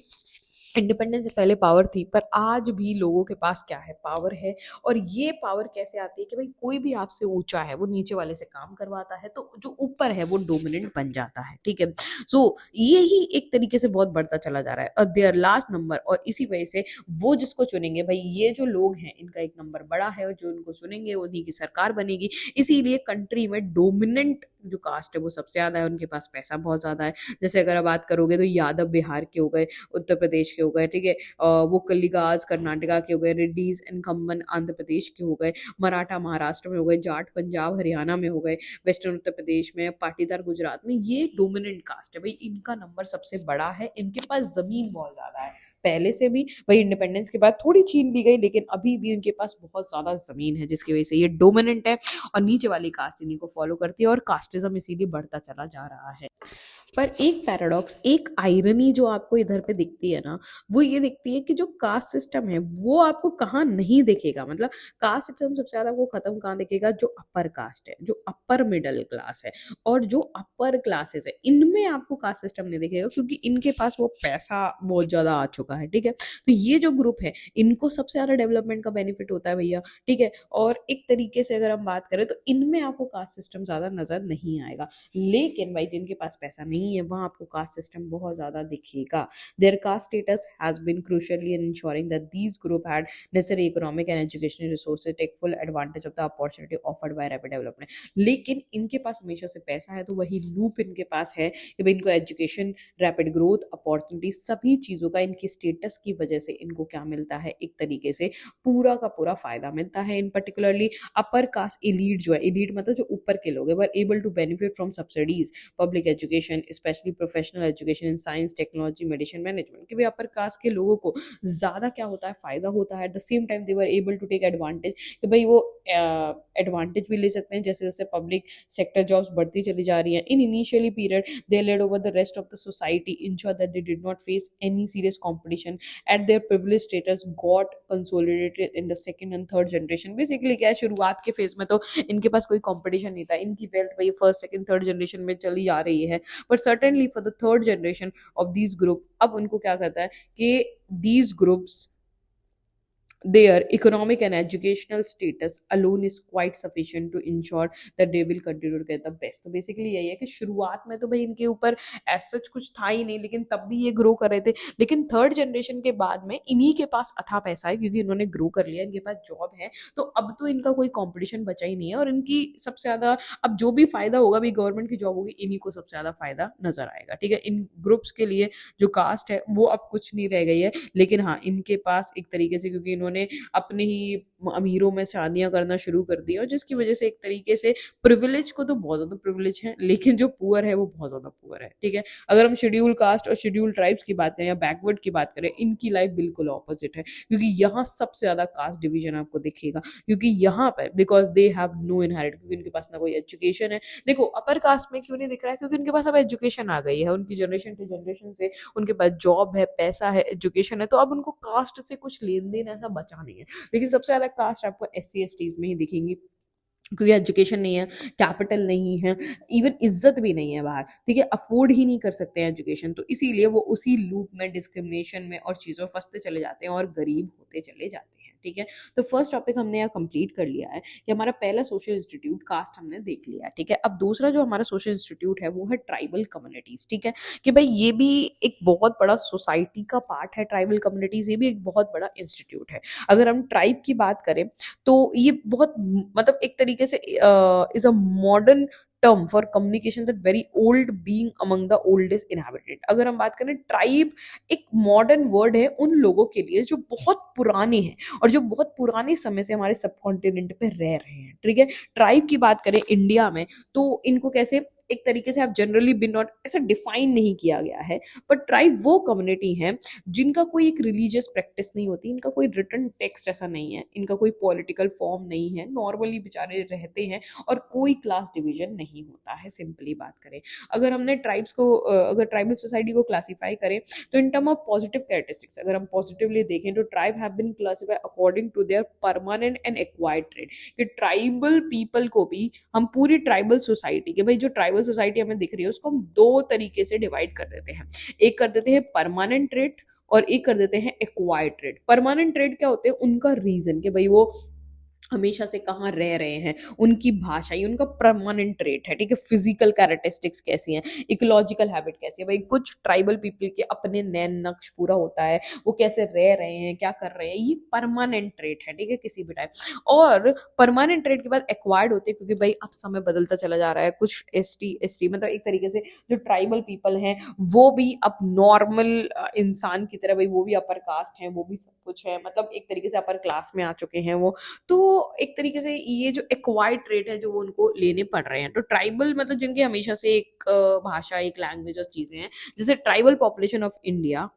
इंडिपेंडेंस से पहले पावर थी, पर आज भी लोगों के पास क्या है, पावर है। और ये पावर कैसे आती है कि भाई कोई भी आपसे ऊंचा है वो नीचे वाले से काम करवाता है, तो जो ऊपर है वो डोमिनेंट बन जाता है, ठीक है। सो ये ही एक तरीके से बहुत बढ़ता चला जा रहा है देयर लार्ज नंबर, और इसी वजह से वो जिसको चुनेंगे भाई ये जो लोग हैं इनका एक नंबर बड़ा है, और जो उनको चुनेंगे उन्हीं की सरकार बनेगी। इसीलिए कंट्री में डोमिनेंट जो कास्ट है वो सबसे ज्यादा है, उनके पास पैसा बहुत ज्यादा है। जैसे अगर आप बात करोगे तो यादव बिहार के हो गए, उत्तर प्रदेश के हो गए, ठीक है, वो कलिगाज कर्नाटका के हो गए, रेड्डीज एंड खम्बन आंध्र प्रदेश के हो गए, मराठा महाराष्ट्र में हो गए, जाट पंजाब हरियाणा में हो गए, वेस्टर्न उत्तर प्रदेश में, पाटीदार गुजरात में। ये डोमिनेंट कास्ट है भाई, इनका नंबर सबसे बड़ा है, इनके पास जमीन बहुत ज्यादा है पहले से भी। भाई इंडिपेंडेंस के बाद थोड़ी छीन ली गई, लेकिन अभी भी उनके पास बहुत ज्यादा जमीन है, जिसकी वजह से ये डोमिनेंट है, और नीचे वाली कास्ट इन्हीं को फॉलो करती है, और कास्टिज्म इसीलिए बढ़ता चला जा रहा है। पर एक पैराडॉक्स, एक आयरनी जो आपको इधर पे दिखती है ना, वो ये दिखती है कि जो कास्ट सिस्टम है वो आपको कहाँ नहीं दिखेगा। मतलब कास्ट सिस्टम सबसे ज्यादा वो खत्म कहाँ दिखेगा, जो अपर कास्ट है, जो अपर मिडिल क्लास है, और जो अपर क्लासेस है, इनमें आपको कास्ट सिस्टम नहीं दिखेगा, क्योंकि इनके पास वो पैसा बहुत ज्यादा आ चुका है, ठीक है। तो ये जो ग्रुप है इनको सबसे ज्यादा डेवलपमेंट का बेनिफिट होता है भैया, ठीक है। और एक तरीके से अगर हम बात करें तो इनमें आपको कास्ट सिस्टम ज्यादा नजर नहीं आएगा, लेकिन भाई जिनके पास पैसा नहीं है वहां आपको कास्ट सिस्टम बहुत ज्यादा दिखेगा। Their caste status has been crucially in ensuring that these group had necessary economic and educational resources take full advantage of the opportunity offered by rapid development. लेकिन इनके पास हमेशा से पैसा है, तो वही लूप इनके पास है कि भाई इनको एजुकेशन, रैपिड ग्रोथ, अपॉर्चुनिटी, सभी चीजों का इनकी स्टेटस की वजह से इनको क्या मिलता है, एक तरीके से पूरा का पूरा फायदा मिलता है। In particularly upper caste elite जो है, एलीट मतलब जो ऊपर के लोग हैं, were able to benefit from subsidies, public education, specially professional education in science, technology, medicine, management. कि भाई अपर कास्ट के लोगों को ज्यादा क्या होता है, फायदा होता है। At the same time they were able to take advantage, कि भाई वो एडवांटेज भी ले सकते हैं, जैसे जैसे पब्लिक सेक्टर जॉब्स बढ़ती चली जा रही हैं। In initially period they led over the rest of the society, ensure that they did not face any serious competition at their privilege status got consolidated in the second and third generation. Basically क्या है, शुरुआत के phase में तो इनके पास कोई competition नहीं था, इनकी वेल्थ भाई फर्स्ट सेकंड थर्ड जनरेशन में चली आ रही है। But certainly for the third generation of these group, अब उनको क्या कहता है कि these groups their economic and educational status alone is quite sufficient to ensure that they will continue to get the best। तो बेसिकली यही है कि शुरुआत में तो भाई इनके ऊपर ऐसा कुछ था ही नहीं, लेकिन तब भी ये ग्रो कर रहे थे। लेकिन थर्ड जनरेशन के बाद में इन्हीं के पास अथा पैसा है, क्योंकि इन्होंने ग्रो कर लिया, इनके पास जॉब है, तो अब तो इनका कोई कंपटीशन बचा ही नहीं है। और इनकी सबसे ज्यादा अब जो भी फायदा होगा भी, गवर्नमेंट की जॉब होगी, इन्हीं को सबसे ज्यादा फायदा नजर आएगा, ठीक है। इन ग्रुप्स के लिए जो कास्ट है वो अब कुछ नहीं रह गई है, लेकिन हाँ इनके पास एक तरीके से, क्योंकि इन्होंने अपने ही अमीरों में शादियां करना शुरू कर दी, और जिसकी वजह से एक तरीके से प्रिविलेज को तो बहुत ज्यादा प्रिविलेज है, लेकिन जो पुअर है वो बहुत ज्यादा पुअर है, ठीक है। अगर हम शेड्यूल कास्ट और शेड्यूल ट्राइब्स की बात करें या बैकवर्ड की बात करें, इनकी लाइफ बिल्कुल ऑपोजिट है, क्योंकि यहाँ सबसे ज्यादा कास्ट डिवीजन आपको दिखेगा, क्योंकि यहाँ पे because they have no inherit, क्योंकि उनके पास ना कोई एजुकेशन है। देखो अपर कास्ट में क्यों नहीं दिख रहा है, क्योंकि उनके पास अब एजुकेशन आ गई है, उनकी जनरेशन टू जनरेशन से उनके पास जॉब है, पैसा है, एजुकेशन है, तो अब उनको कास्ट से कुछ लेन देन ऐसा बचा नहीं है। लेकिन सबसे अलग कास्ट आपको SC STs में ही दिखेंगी, क्योंकि एजुकेशन नहीं है, कैपिटल नहीं है, इवन इज्जत भी नहीं है बाहर, ठीक है, अफोर्ड ही नहीं कर सकते हैं एजुकेशन, तो इसीलिए वो उसी लूप में, डिस्क्रिमिनेशन में और चीजों फंसते चले जाते हैं और गरीब होते चले जाते हैं, ठीक है। तो फर्स्ट टॉपिक हमने यहाँ कंप्लीट कर लिया है कि हमारा पहला सोशल इंस्टीट्यूट कास्ट हमने देख लिया है, ठीक है। अब दूसरा जो हमारा सोशल इंस्टीट्यूट है वो है ट्राइबल कम्युनिटीज, ठीक है, कि भाई ये भी एक बहुत बड़ा सोसाइटी का पार्ट है। ट्राइबल कम्युनिटीज ये भी एक बहुत बड़ा इंस्टीट्यूट है। अगर हम ट्राइब की बात करें तो ये बहुत मतलब एक तरीके से is a modern term for communication that very old being among the oldest inhabited. अगर हम बात करें, ट्राइब एक मॉडर्न वर्ड है उन लोगों के लिए जो बहुत पुराने हैं और जो बहुत पुराने समय से हमारे सब कॉन्टिनेंट पे रह रहे हैं, ठीक है। ट्राइब की बात करें इंडिया में तो इनको कैसे एक तरीके से आप जनरली बी नॉट ऐसा डिफाइन नहीं किया गया है, बट ट्राइब वो कम्युनिटी है जिनका कोई एक रिलीजियस प्रैक्टिस नहीं होती, इनका कोई रिटन टेक्स्ट ऐसा नहीं है, इनका कोई पॉलिटिकल फॉर्म नहीं है, नॉर्मली बेचारे रहते हैं और कोई क्लास डिवीजन नहीं होता है, सिंपली बात करें। अगर हमने ट्राइब्स को अगर ट्राइबल सोसाइटी को क्लासीफाई करें तो in term of positive characteristics अगर हम पॉजिटिवली देखें तो tribe have been classified according to their permanent and acquired trade, कि ट्राइबल पीपल को भी हम पूरी ट्राइबल सोसाइटी के, भाई जो ट्राइबल सोसाइटी हमें दिख रही है उसको हम दो तरीके से डिवाइड कर देते हैं। एक कर देते हैं परमानेंट ट्रेड और एक कर देते हैं एक्वायर्ड ट्रेड। परमानेंट ट्रेड क्या होते हैं, उनका रीजन कि भाई वो हमेशा से कहाँ रह रहे हैं, उनकी भाषा, ये उनका परमानेंट ट्रेट है, ठीक है। फिजिकल कैरेक्टरिस्टिक्स कैसी हैं, इकोलॉजिकल हैबिट कैसी है, भाई कुछ ट्राइबल पीपल के अपने नैन नक्श पूरा होता है, वो कैसे रह रहे हैं, क्या कर रहे हैं, ये परमानेंट ट्रेट है, ठीक है, किसी भी टाइप। और परमानेंट ट्रेट के बाद एक्वायर्ड होते हैं, क्योंकि भाई अब समय बदलता चला जा रहा है, कुछ एस टी मतलब एक तरीके से जो ट्राइबल पीपल हैं वो भी अब नॉर्मल इंसान की तरह, भाई वो भी अपर कास्ट हैं, वो भी सब कुछ है, मतलब एक तरीके से अपर क्लास में आ चुके हैं वो। तो एक तरीके से ये जो एक्वायर्ड ट्रेट है जो वो उनको लेने पड़ रहे हैं। तो ट्राइबल मतलब जिनकी हमेशा से एक भाषा, एक लैंग्वेज और चीजें हैं, जैसे tribal population of India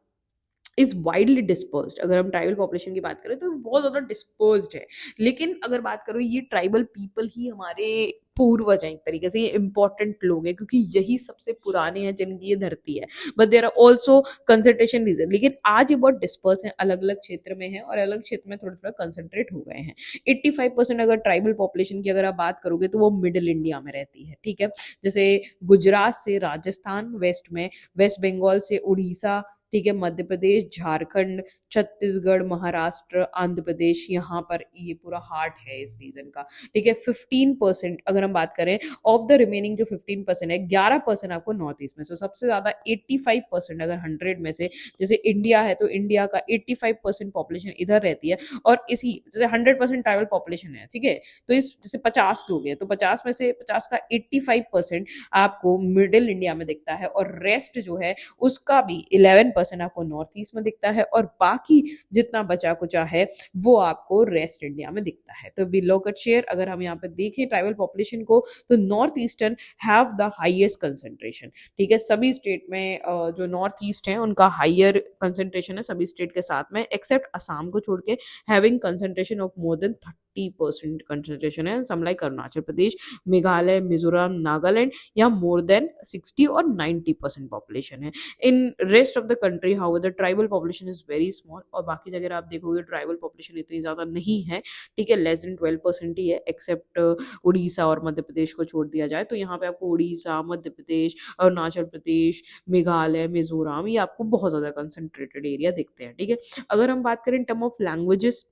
is widely dispersed. अगर हम ट्राइबल पॉपुलेशन की बात करें तो बहुत ज्यादा डिस्पर्स्ड है, लेकिन अगर बात करो ये ट्राइबल पीपल ही हमारे पूर्वज हैं, एक तरीके से ये इंपॉर्टेंट लोग हैं क्योंकि यही सबसे पुराने हैं जिनकी ये धरती है। But there are also concentration region, लेकिन आज ये बहुत डिस्पर्स हैं, अलग अलग क्षेत्र में है और अलग क्षेत्र में थोड़ा थोड़ा कंसंट्रेट हो गए हैं। 85% अगर ट्राइबल पॉपुलेशन की अगर आप बात करोगे तो वो मिडिल इंडिया में रहती है, ठीक है। जैसे गुजरात से राजस्थान वेस्ट में, वेस्ट बंगाल से उड़ीसा, ठीक है, मध्य प्रदेश, झारखंड, छत्तीसगढ़, महाराष्ट्र, आंध्र प्रदेश, यहाँ पर ये पूरा हार्ट है इस रीजन का, ठीक है। 15% अगर हम बात करें ऑफ द रिमेनिंग जो 15% है, 11% आपको नॉर्थ ईस्ट में। सो सबसे ज्यादा 85% अगर 100 में से, जैसे इंडिया है तो इंडिया का 85% पॉपुलेशन इधर रहती है, और इसी जैसे 100% ट्राइबल पॉपुलेशन है, ठीक है, तो इस जैसे 50 लोग हैं तो 50 में से 50 का 85% आपको मिडिल इंडिया में दिखता है, और रेस्ट जो है उसका भी 11% आपको नॉर्थ ईस्ट में दिखता है, और बाकी जितना बचा कुचा है वो आपको रेस्ट इंडिया में दिखता है। तो वी लुक एट शेयर, अगर हम यहाँ पे देखें ट्राइबल पॉपुलेशन को तो north eastern have the highest concentration, ठीक है। सभी स्टेट में जो नॉर्थ ईस्ट है उनका हायर कंसंट्रेशन है सभी स्टेट के साथ में, एक्सेप्ट असम को छोड़ के, having concentration of more than 30% concentration है। सम लाइक अरुणाचल प्रदेश, मेघालय, मिजोरम, नागालैंड, या मोर देन 60 और 90% पॉपुलेशन है। In rest of the country how the tribal population is very small, और बाकी जगह आप देखोगे ट्राइबल पॉपुलेशन इतनी ज्यादा नहीं है, ठीक है, लेस देन 12% ही है, एक्सेप्ट उड़ीसा और मध्य प्रदेश को छोड़ दिया जाए, तो यहाँ पे आपको उड़ीसा, मध्य प्रदेश, अरुणाचल प्रदेश, मेघालय, मिजोरम, ये आपको बहुत ज्यादा कंसंट्रेटेड एरिया दिखते हैं, ठीक है। अगर हम बात करें इन टर्म ऑफ लैंग्वेजेस,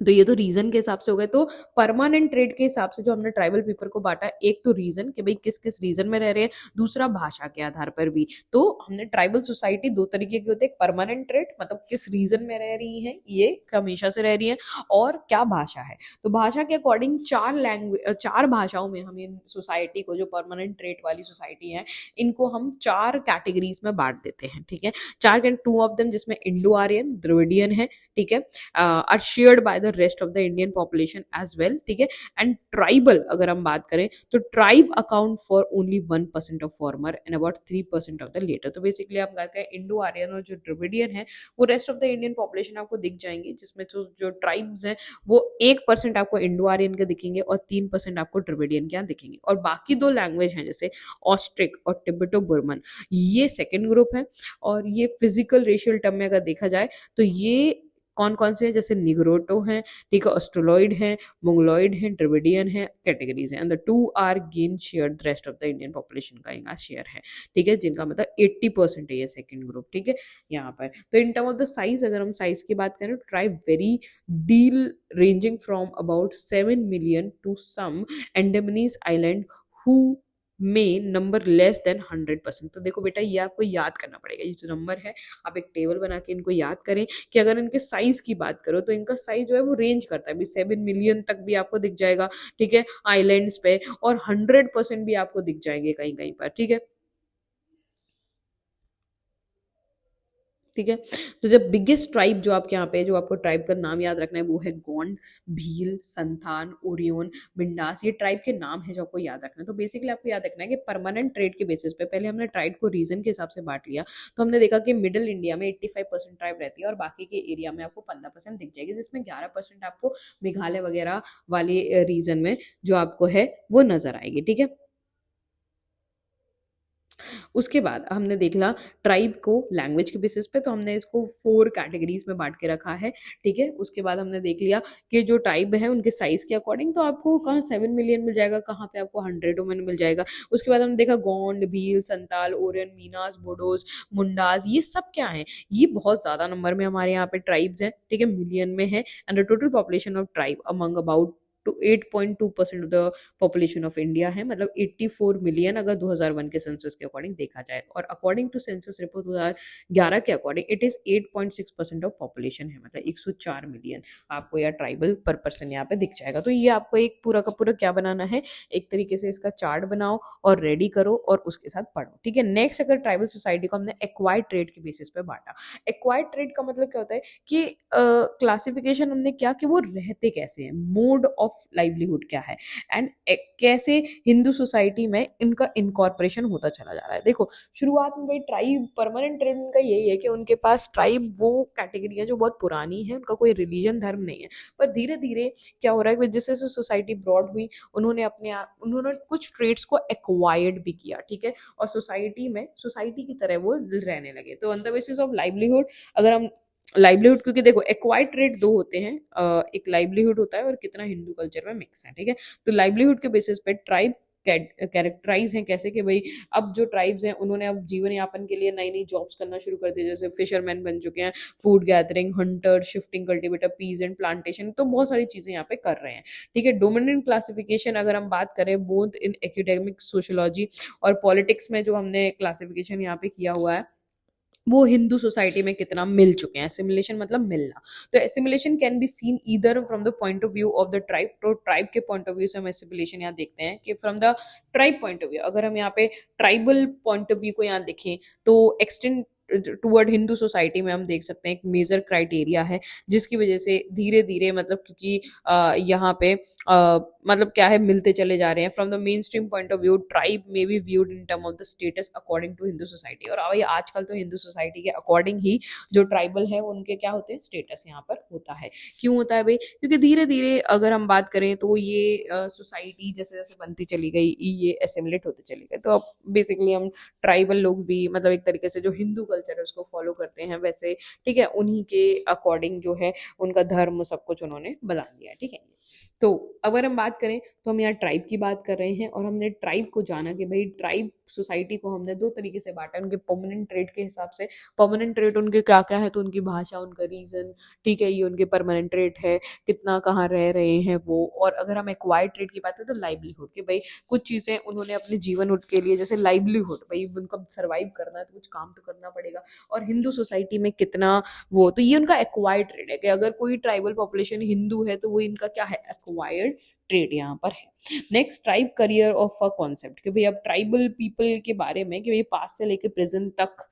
तो ये तो रीजन के हिसाब से हो गए। तो परमानेंट ट्रेड के हिसाब से जो हमने ट्राइबल पीपल को बांटा, एक तो रीजन कि भाई किस किस रीजन में रह रहे हैं, दूसरा भाषा के आधार पर भी। तो हमने ट्राइबल सोसाइटी दो तरीके की होती है, परमानेंट ट्रेड मतलब किस रीजन में रह रही है, ये हमेशा से रह रही है, और क्या भाषा है। तो भाषा के अकॉर्डिंग चार भाषाओं में हम इन सोसाइटी को, जो परमानेंट ट्रेड वाली सोसाइटी है, इनको हम चार कैटेगरीज में बांट देते हैं, ठीक है। चार कैन, टू ऑफ देम जिसमें इंडो आर्यन, द्रविडियन है, ठीक है, are shared by the rest of the Indian population as well, ठीक है। एंड ट्राइबल अगर हम बात करें तो tribe account for only 1% of former and about 3% of the latter. तो बेसिकली हम बात करें इंडो आर्यन और जो द्रविडियन है वो rest of the Indian population आपको दिख जाएंगे, जिसमें जो ट्राइब्स हैं वो 1% आपको इंडो आर्यन के दिखेंगे और 3% आपको द्रविडियन के यहाँ दिखेंगे, और बाकी दो लैंग्वेज हैं जैसे ऑस्ट्रिक और टिबेटो बुर्मन, ये सेकेंड ग्रुप है। और ये फिजिकल रेशियल टर्म में अगर देखा जाए तो ये कौन कौन से हैं, जैसे निग्रोटो हैं, ठीक है, ऑस्ट्रोलॉइड हैं, मोंगलॉइड हैं, द्रविडियन हैं, कैटेगरीज हैं, and the two are gain share the rest of the Indian population का इनका शेयर है, ठीक है, जिनका मतलब 80% है ये सेकंड ग्रुप, ठीक है। यहाँ पर तो in term of the size, अगर हम साइज की बात करें तो tribe vary deal ranging from about 7 million to some Andamanese island who में नंबर लेस देन 100%। तो देखो बेटा, ये आपको याद करना पड़ेगा, ये जो नंबर है आप एक टेबल बना के इनको याद करें कि अगर इनके साइज की बात करो तो इनका साइज जो है वो रेंज करता है, भी 7 मिलियन तक भी आपको दिख जाएगा, ठीक है, आइलैंड्स पे, और 100% भी आपको दिख जाएंगे कहीं कहीं पर, ठीक है। ठीक है। तो जब बिगेस्ट ट्राइब जो आपके यहाँ पे, जो आपको ट्राइब का नाम याद रखना है, वो है गोंड, भील, संथान, ओरियन, बिंडास। ये ट्राइब के नाम है जो आपको याद रखना है। तो बेसिकली आपको याद रखना है कि परमानेंट ट्रेड के बेसिस पे, पहले हमने ट्राइब को रीजन के हिसाब से बांट लिया, तो हमने देखा कि मिडिल इंडिया में 85% ट्राइब रहती है और बाकी के एरिया में आपको 15% दिख जाएगी, जिसमें 11% आपको मेघालय वगैरह वाले रीजन में जो आपको है वो नजर आएगी। ठीक है। उसके बाद हमने देख ला ट्राइब को लैंग्वेज के बेसिस पे, तो हमने इसको 4 कैटेगरीज में बांट के रखा है। ठीक है। उसके बाद हमने देख लिया कि जो ट्राइब है उनके साइज के अकॉर्डिंग, तो आपको कहाँ 7 मिलियन मिल जाएगा, कहाँ पे आपको 100 में मिल जाएगा। उसके बाद हमने देखा गोंड, भील, संताल, ओरियन, मीनास, बोडोस, मुंडास, ये सब क्या है, ये बहुत ज्यादा नंबर में हमारे यहाँ पे ट्राइब्स हैं। ठीक है, मिलियन में है। And the total population of tribe among about two 8.2% of the population of India है, मतलब 84 मिलियन अगर 2001 के सेंसस के अकॉर्डिंग देखा जाए। और अकॉर्डिंग टू सेंसस रिपोर्ट 2011 के according it is 8.6% of population है, मतलब 104 मिलियन आपको या ट्राइबल पर पर्सन यहाँ पे दिख जाएगा। तो ये आपको एक पूरा का पूरा क्या बनाना है, एक तरीके से इसका चार्ट बनाओ और रेडी करो और उसके साथ पढ़ो। ठीक है। नेक्स्ट, अगर ट्राइबल सोसाइटी को हमने एक्वायर्ड ट्रेड के बेसिस पे बांटा। एक्वायर्ड ट्रेड का मतलब क्या होता है कि क्लासिफिकेशन हमने क्या कि वो रहते कैसे हैं, मोड ऑफ लाइवलीहुड क्या है, एंड कैसे हिंदू सोसाइटी में इनका इनकॉर्पोरेशन होता चला जा रहा है। देखो, शुरुआत में भाई ट्राइब, परमानेंट ट्रेड उनका यही है कि उनके पास ट्राइब वो कैटेगरी है जो बहुत पुरानी है, उनका कोई रिलीजन धर्म नहीं है। पर धीरे धीरे क्या हो रहा है कि जैसे जैसे सोसाइटी ब्रॉड हुई, उन्होंने कुछ ट्रेड्स को एक्वायर्ड भी किया। ठीक है। और सोसाइटी में सोसाइटी की तरह वो रहने लगे। तो on the basis of livelihood, अगर हम लाइवलीहुड, क्योंकि देखो एक्वायर्ड ट्रेड दो होते हैं, एक लाइवलीहुड होता है और कितना हिंदू कल्चर में मिक्स है। ठीक है। तो लाइवलीहुड के बेसिस पे ट्राइब कैरेक्टराइज हैं कैसे कि भाई अब जो ट्राइब्स हैं उन्होंने अब जीवन यापन के लिए नई नई जॉब्स करना शुरू कर दिया, जैसे फिशरमैन बन चुके हैं, food gathering, hunter, shifting cultivator, पीज एंड प्लांटेशन, तो बहुत सारी चीजें यहाँ पे कर रहे हैं। ठीक है। डोमिनेंट क्लासिफिकेशन अगर हम बात करें बोथ इन एकेडमिक सोशियोलॉजी और पॉलिटिक्स में, जो हमने क्लासिफिकेशन यहाँ पे किया हुआ है वो हिंदू सोसाइटी में कितना मिल चुके हैं। एसिमिलेशन मतलब मिलना। तो assimilation can be seen either from the point of view of the tribe. तो ट्राइब के पॉइंट ऑफ व्यू से हम एसिमिलेशन यहाँ देखते हैं कि from the tribe point of view, अगर हम यहाँ पे ट्राइबल पॉइंट ऑफ व्यू को यहाँ देखें तो एक्सटेंड टूवर्ड हिंदू सोसाइटी में हम देख सकते हैं एक मेजर क्राइटेरिया है, जिसकी वजह से धीरे धीरे मतलब क्योंकि यहाँ पे मतलब क्या है, मिलते चले जा रहे हैं। From the mainstream point of view tribe में be viewed in term of the status according to Hindu society. और भाई आजकल तो हिंदू सोसाइटी के अकॉर्डिंग ही जो ट्राइबल है उनके क्या होते हैं, स्टेटस यहाँ पर होता है। क्यों होता है भाई, क्योंकि धीरे धीरे अगर हम बात करें तो ये सोसाइटी जैसे जैसे बनती चली गई, ये एसिमिलेट होते चले गए। तो अब बेसिकली हम ट्राइबल लोग भी मतलब एक तरीके से जो हिंदू कल्चर है उसको फॉलो करते हैं वैसे। ठीक है। उन्हीं के अकॉर्डिंग जो है उनका धर्म सब कुछ उन्होंने बदल दिया है। ठीक है। तो अगर हम बात करें तो हम यहाँ ट्राइब की बात कर रहे हैं और हमने ट्राइब को जाना कि भाई ट्राइब सोसाइटी को हमने दो तरीके से बांटा, उनके परमानेंट ट्रेड के हिसाब से। परमानेंट ट्रेड उनके क्या क्या है, तो उनकी भाषा, उनका रीजन, ठीक है, ये उनके परमानेंट ट्रेड है, कितना कहाँ रह रहे हैं वो। और अगर हम एक्वायर्ड ट्रेड की बात करें तो लाइवलीहुड कि भाई कुछ चीजें उन्होंने अपने जीवन के लिए, जैसे लाइवलीहुड भाई उनको सर्वाइव करना है तो कुछ काम तो करना पड़ेगा, और हिंदू सोसाइटी में कितना वो, तो ये उनका एक्वायर्ड ट्रेड है कि अगर कोई ट्राइबल पॉपुलेशन हिंदू है तो वो इनका क्या है, एक्वायर्ड ट्रेड यहाँ पर है। Next, tribe career of a concept कि भाई अब ट्राइबल पीपल के बारे में कि भाई पास्ट से लेकर प्रेजेंट तक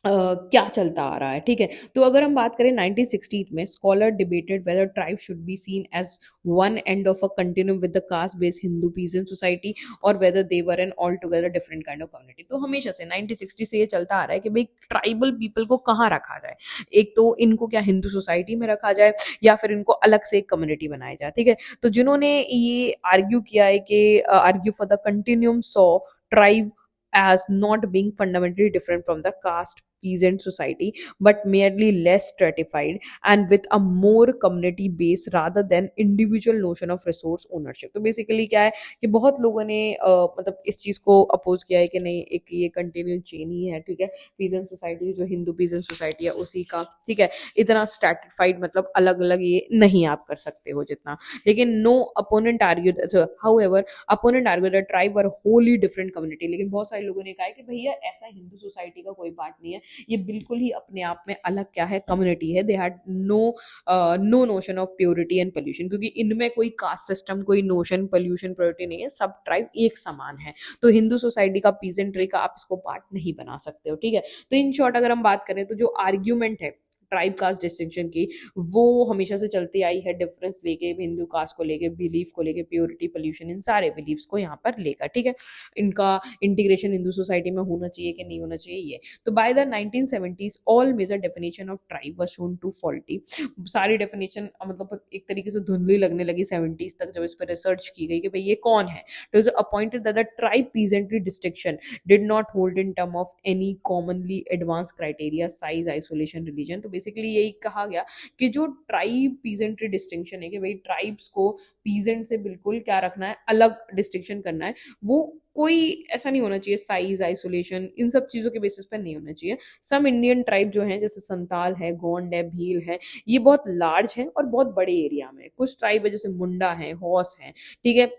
क्या चलता आ रहा है। ठीक है। तो अगर हम बात करें 1960 में scholar debated whether tribe should be seen as one end of a continuum with the caste based Hindu peasant society और whether they were an altogether different kind of community. तो हमेशा से 1960 से ये चलता आ रहा है कि भाई ट्राइबल पीपल को कहाँ रखा जाए, एक तो इनको क्या हिंदू सोसाइटी में रखा जाए या फिर इनको अलग से एक कम्युनिटी बनाया जाए। ठीक है। तो जिन्होंने ये आर्ग्यू किया है कि argue for the continuum saw tribe as not being fundamentally different from the caste peasant society but merely less stratified and with a more community base rather than individual notion of resource ownership। तो basically क्या है कि बहुत लोगों ने मतलब इस चीज को अपोज किया है कि नहीं, एक ये कंटिन्यू चेन ही है। ठीक है। पीजेंट सोसाइटी जो हिंदू पीजेंट सोसाइटी है उसी का, ठीक है, इतना स्ट्रैटिफाइड मतलब अलग अलग ये नहीं आप कर सकते हो जितना। लेकिन no opponent argued, however opponent argued that tribe are wholly different community. लेकिन बहुत सारे लोगों ने कहा है कि भैया ऐसा हिंदू सोसाइटी का कोई पार्ट नहीं है, ये बिल्कुल ही अपने आप में अलग क्या है, कम्युनिटी है। They had no notion of purity and pollution, क्योंकि इनमें कोई कास्ट सिस्टम, कोई नोशन पोल्यूशन प्योरिटी नहीं है, सब ट्राइब एक समान है। तो हिंदू सोसाइटी का पीजेंट्री का आप इसको पार्ट नहीं बना सकते हो, ठीक है। तो इन शॉर्ट अगर हम बात करें तो जो आर्ग्यूमेंट है ट्राइब कास्ट डिस्टिंक्शन की, वो हमेशा से चलती आई है, डिफरेंस लेके, हिंदू कास्ट को लेके, बिलीफ को लेके, प्योरिटी, पोल्यूशन, इन सारे बिलीफ्स को यहाँ पर लेकर, ठीक है। इनका इंटीग्रेशन हिंदू सोसाइटी में होना चाहिए कि नहीं होना चाहिए ये। तो by the 1970s all major definition of tribe was shown to faulty. सारी डेफिनेशन मतलब एक तरीके से धुंधली लगने लगी 70s तक, जब इस पर रिसर्च की गई कि भाई ये कौन है। It was appointed that the tribe peasantry distinction did not hold in term of any commonly advanced criteria, size, isolation, religion। तो बेसिकली यही कहा गया कि जो ट्राइब पीजेंट्री डिस्टिंक्शन है कि भाई ट्राइब्स को पीजेंट से बिल्कुल क्या रखना है, अलग डिस्टिंक्शन करना है, वो कोई ऐसा नहीं होना चाहिए, साइज, आइसोलेशन, इन सब चीजों के बेसिस पर नहीं होना चाहिए। सम इंडियन ट्राइब जो है, जैसे संताल है, गोंड है, भील है, ये बहुत लार्ज है और बहुत बड़े एरिया में। कुछ ट्राइब है जैसे मुंडा है, हौस है, ठीक है,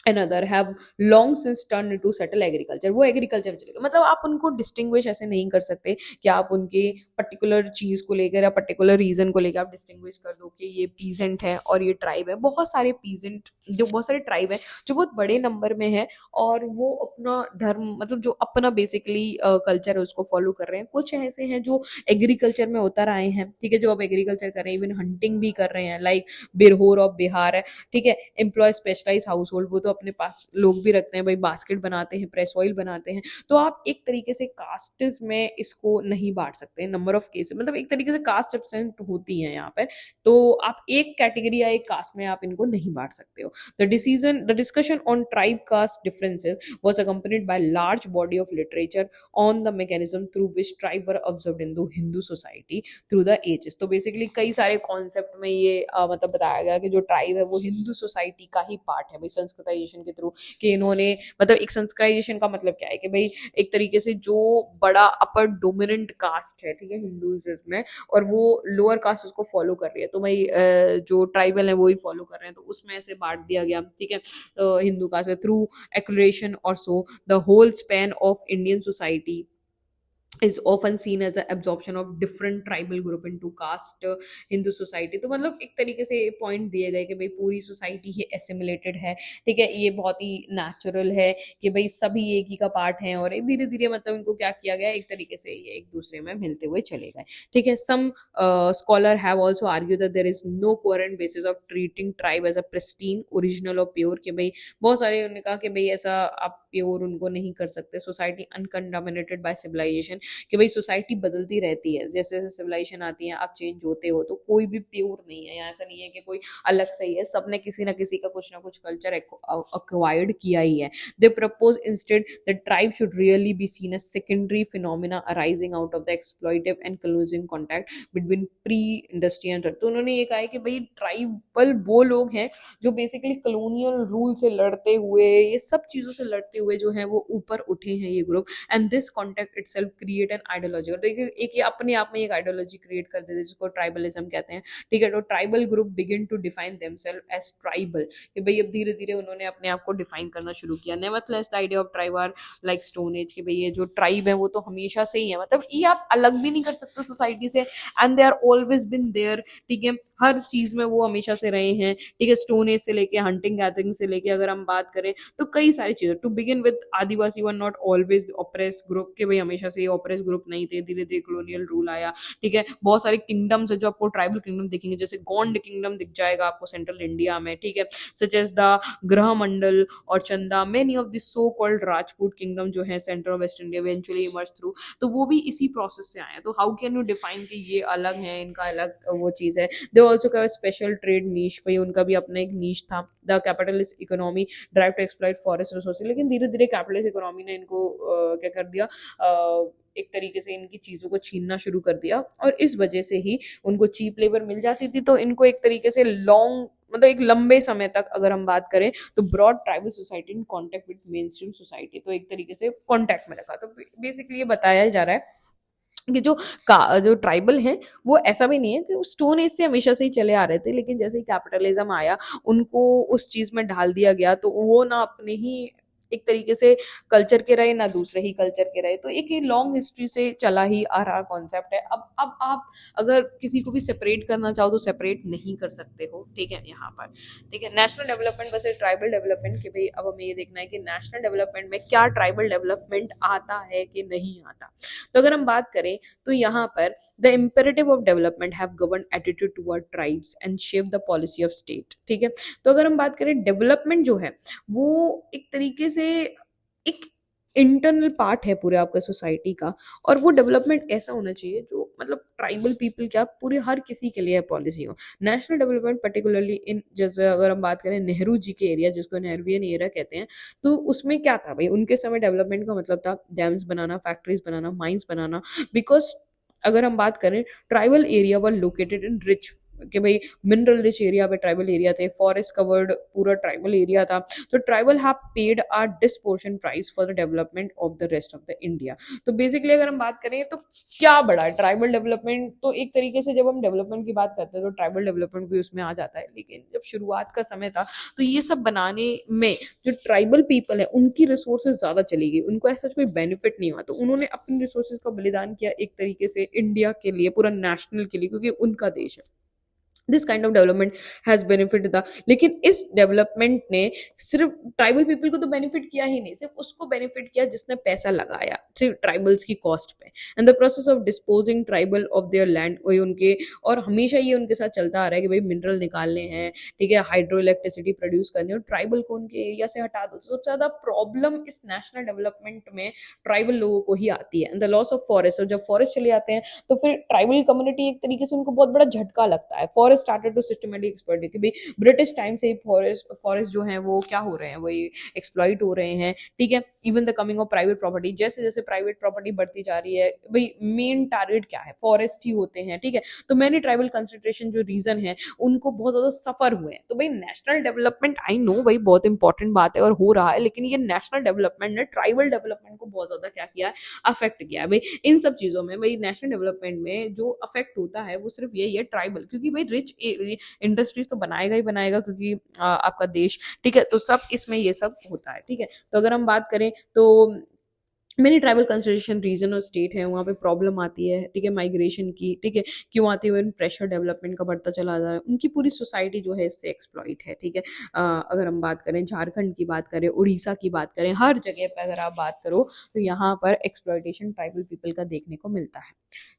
another have long since turned into settle agriculture। वो एग्रीकल्चर में चले गए। मतलब आप उनको डिस्टिंग्विश ऐसे नहीं कर सकते कि आप उनके पर्टिकुलर चीज को लेकर या पर्टिकुलर रीजन को लेकर आप डिस्टिंग्विश कर दो कि ये पीजेंट है और ये ट्राइब है। बहुत सारे पीजेंट, जो बहुत सारे ट्राइब है जो बहुत बड़े नंबर में है और वो अपना धर्म, मतलब जो अपना बेसिकली कल्चर है उसको फॉलो कर रहे हैं। कुछ ऐसे हैं जो एग्रीकल्चर में उतर आए हैं, ठीक है, जो अब एग्रीकल्चर कर रहे हैं, इवन हंटिंग भी कर रहे हैं, लाइक बिरहोर ऑफ बिहार है, ठीक है। एम्प्लॉय स्पेशलाइज हाउस होल्ड, वो तो अपने पास लोग भी रखते हैं, भाई बास्केट बनाते हैं, प्रेस ऑयल बनाते हैं। तो आप एक तरीके से कास्ट में इसको नहीं बांट सकते, नंबर ऑफ केस, मतलब एक तरीके से कास्ट एब्सेंट होती है यहाँ पर। तो आप एक कैटेगरी या एक कास्ट में आप इनको नहीं बांट सकते हो। The discussion on tribe caste differences was accompanied by large body of literature on the mechanism through which tribe were observed in the Hindu society through the ages। तो बेसिकली कई सारे कॉन्सेप्ट में ये मतलब बताया गया कि जो ट्राइब है वो हिंदू सोसाइटी का ही पार्ट है, भाई संस्कृताइजेशन के थ्रू, कि इन्होंने, मतलब एक संस्कृताइजेशन का मतलब क्या है कि भाई एक तरीके से जो बड़ा अपर डोमिनेंट कास्ट है, ठीक है, हिंदुइज्म में, और वो लोअर कास्ट उसको फॉलो कर रही है, तो भाई जो ट्राइबल है वो ही फॉलो कर रहे हैं, तो उसमें ऐसे बांट दिया गया, ठीक है, Hindu caste through accretion or so the whole span of Indian society is often seen as an absorption of different tribal group into caste Hindu society. तो मतलब एक तरीके से पॉइंट दिए गए कि भाई पूरी सोसाइटी ही एसिमिलेटेड है, ठीक है, ये बहुत ही नेचुरल है कि भाई सभी एक ही का पार्ट है, और धीरे धीरे मतलब इनको क्या किया गया, एक तरीके से ये एक दूसरे में मिलते हुए चले गए, ठीक है। Some scholar have also argue that there is no coherent basis of treating tribe as a pristine original और प्योर, कि भाई बहुत सारे उन्होंने कहा कि भाई ऐसा आप प्योर उनको नहीं कर सकते। सोसाइटी अनकंटामिनेटेड बाय सिविलाइजेशन, कि भाई सोसाइटी बदलती रहती है, जैसे जैसे सिविलाइजेशन आती है आप चेंज होते हो, तो कोई भी प्योर नहीं है, ऐसा नहीं है कि कोई अलग सही है, सबने किसी ना किसी का कुछ ना कुछ कल्चर एक्वायर्ड किया ही है। They propose instead that tribe should really be seen as secondary phenomena arising out of the exploitative and closing contact between pre industry and. तो उन्होंने ये कहा है कि भाई ट्राइबल वो लोग हैं जो बेसिकली कॉलोनियल रूल से लड़ते हुए, ये सब चीजों से लड़ते हुए जो है वो ऊपर उठे हैं ये group, and this contact itself create an ideology. और देखिए एक ये अपने आप में एक आइडियोलॉजी क्रिएट कर देते हैं जिसको ट्राइबलिज्म कहते हैं, ठीक है। तो tribal group begin to define themselves as tribal, कि भाई अब धीरे धीरे उन्होंने अपने आप को डिफाइन करना शुरू किया। Nevertheless the idea of tribe are like stone age, कि भाई ये जो ट्राइब है वो तो हमेशा से ही है, मतलब ये आप अलग भी नहीं कर सकते सोसाइटी से, and they are always been there, ठीक है, हर चीज में वो हमेशा से रहे हैं, ठीक है। स्टोन एज से लेके हंटिंग गैदरिंग से लेके अगर हम बात करें तो कई सारी चीजें। To begin with Adivasi were not always oppress group, के भाई हमेशा से ये ऑप्रेस ग्रुप नहीं थे, धीरे धीरे कॉलोनियल रूल आया, ठीक है। बहुत सारे किंगडम्स है जो आपको ट्राइबल किंगडम दिखेंगे, जैसे गोंड किंगडम दिख जाएगा आपको सेंट्रल इंडिया में, ठीक है, सच एज द ग्रह मंडल और चंदा, many of the so called Rajput kingdom जो है सेंट्रल और waste India eventually emerge through, तो वो भी इसी प्रोसेस से आए हैं। तो हाउ कैन यू डिफाइन कि ये अलग है, इनका अलग वो चीज है। They also carve special trade niche, भाई उनका भी अपना एक नीश था। The capitalist economy drive to exploit forest resources, लेकिन धीरे धीरे कैपिटलिस्ट इकोनॉमी ने इनको क्या कर दिया, एक तरीके से इनकी चीजों को छीनना शुरू कर दिया, और इस वजह से ही उनको चीप लेबर मिल जाती थी। तो इनको एक तरीके से लॉन्ग, मतलब एक लंबे समय तक अगर हम बात करें तो broad tribal society in contact with main stream society, तो एक तरीके से कॉन्टेक्ट में रखा। तो बेसिकली ये बताया जा रहा है कि जो ट्राइबल हैं वो ऐसा भी नहीं है कि वो स्टोन एज से हमेशा से ही चले आ रहे थे, लेकिन जैसे ही कैपिटलिज्म आया उनको उस चीज में ढाल दिया गया, तो वो ना अपने ही एक तरीके से कल्चर के रहे ना दूसरे ही कल्चर के रहे। तो एक ये लॉन्ग हिस्ट्री से चला ही आ रहा कॉन्सेप्ट है। अब आप अगर किसी को भी सेपरेट करना चाहो तो सेपरेट नहीं कर सकते हो, ठीक है, यहाँ पर। ठीक है, national development versus tribal development, कि भाई अब हमें ये देखना है कि नेशनल डेवलपमेंट में क्या ट्राइबल डेवलपमेंट आता है कि नहीं आता। तो अगर हम बात करें तो यहाँ पर the imperative of development have govern attitude toward tribes and shape the policy of state. ठीक है, तो अगर हम बात करें डेवलपमेंट जो है वो एक तरीके से एक इंटरनल पार्ट है पूरे आपका सोसाइटी का, और वो डेवलपमेंट ऐसा होना चाहिए जो मतलब ट्राइबल पीपल क्या पूरे हर किसी के लिए पॉलिसी हो। नेशनल डेवलपमेंट पर्टिकुलरली इन, जैसे अगर हम बात करें नेहरू जी के एरिया जिसको नेहरूवियन एरा कहते हैं, तो उसमें क्या था भाई, उनके समय डेवलपमेंट का मतलब था डैम्स बनाना, फैक्ट्रीज बनाना, माइंस बनाना। बिकॉज अगर हम बात करें tribal area were located in rich, कि भाई मिनरल रिच एरिया पे ट्राइबल एरिया थे, फॉरेस्ट कवर्ड पूरा ट्राइबल एरिया था। तो tribal have paid a disproportionate price for the development of the rest of the India. तो बेसिकली अगर हम बात करें तो क्या बड़ा है ट्राइबल डेवलपमेंट, तो एक तरीके से जब हम डेवलपमेंट की बात करते हैं तो ट्राइबल डेवलपमेंट भी उसमें आ जाता है। लेकिन जब शुरुआत का समय था तो ये सब बनाने में जो ट्राइबल पीपल है उनकी रिसोर्सेज ज्यादा चली गई, उनको ऐसा कोई बेनिफिट नहीं हुआ, तो उन्होंने अपनी रिसोर्सेज का बलिदान किया एक तरीके से इंडिया के लिए, पूरा नेशनल के लिए, क्योंकि उनका देश है। This kind of development has benefit था। लेकिन इस डेवलपमेंट ने सिर्फ ट्राइबल पीपल को तो बेनिफिट किया ही नहीं, सिर्फ उसको बेनिफिट किया जिसने पैसा लगाया सिर्फ ट्राइबल्स की कॉस्ट पे। And the process of disposing tribal of their land, वही उनके, और हमेशा ये उनके साथ चलता आ रहा है कि भाई मिनरल निकालने हैं, ठीक है, हाइड्रो इलेक्ट्रिसिटी प्रोड्यूस करनी है, और ट्राइबल को उनके एरिया से हटा दो। तो सबसे ज्यादा प्रॉब्लम इस नेशनल डेवलपमेंट में ट्राइबल लोगों को ही आती है। And the loss of forest, और जब फॉरेस्ट चले जाते हैं तो फिर ट्राइबल कम्युनिटी एक तरीके से उनको बहुत बड़ा झटका लगता है। Forest started to systematic exploit, कि भाई ब्रिटिश टाइम से ही फॉरेस्ट फॉरेस्ट जो है वो क्या हो रहे हैं, वही एक्सप्लॉइट हो रहे हैं। ठीक है, even the coming of private property, जैसे जैसे प्राइवेट प्रॉपर्टी बढ़ती जा रही है, भाई मेन टारगेट क्या है, फॉरेस्ट ही होते हैं। ठीक है, तो मैंने ट्राइबल कंसंट्रेशन जो रीजन है उनको बहुत ज्यादा सफर हुए हैं। तो भाई नेशनल डेवलपमेंट, आई नो भाई बहुत इंपॉर्टेंट बात है और हो रहा है, लेकिन ये नेशनल डेवलपमेंट ने ट्राइबल डेवलपमेंट को बहुत ज्यादा क्या किया है, अफेक्ट किया है। भाई इन सब चीजों में, भाई नेशनल डेवलपमेंट में जो अफेक्ट होता है वो सिर्फ यही है ट्राइबल, क्योंकि भाई रिच इंडस्ट्रीज तो बनाएगा ही बनाएगा, क्योंकि आपका देश, ठीक है, तो सब इसमें ये सब होता है। ठीक है, तो अगर हम बात करें तो मेनी ट्राइबल कंसंट्रेशन रीजन और स्टेट है, वहाँ पे प्रॉब्लम आती है। ठीक है, माइग्रेशन की, ठीक है, क्यों आती है, प्रेशर डेवलपमेंट का बढ़ता चला जा रहा है, उनकी पूरी सोसाइटी जो है इससे एक्सप्लॉइट है। ठीक है, अगर हम बात करें झारखंड की बात करें, उड़ीसा की बात करें, हर जगह पे अगर आप बात करो तो यहाँ पर एक्सप्लॉइटेशन ट्राइबल पीपल का देखने को मिलता है।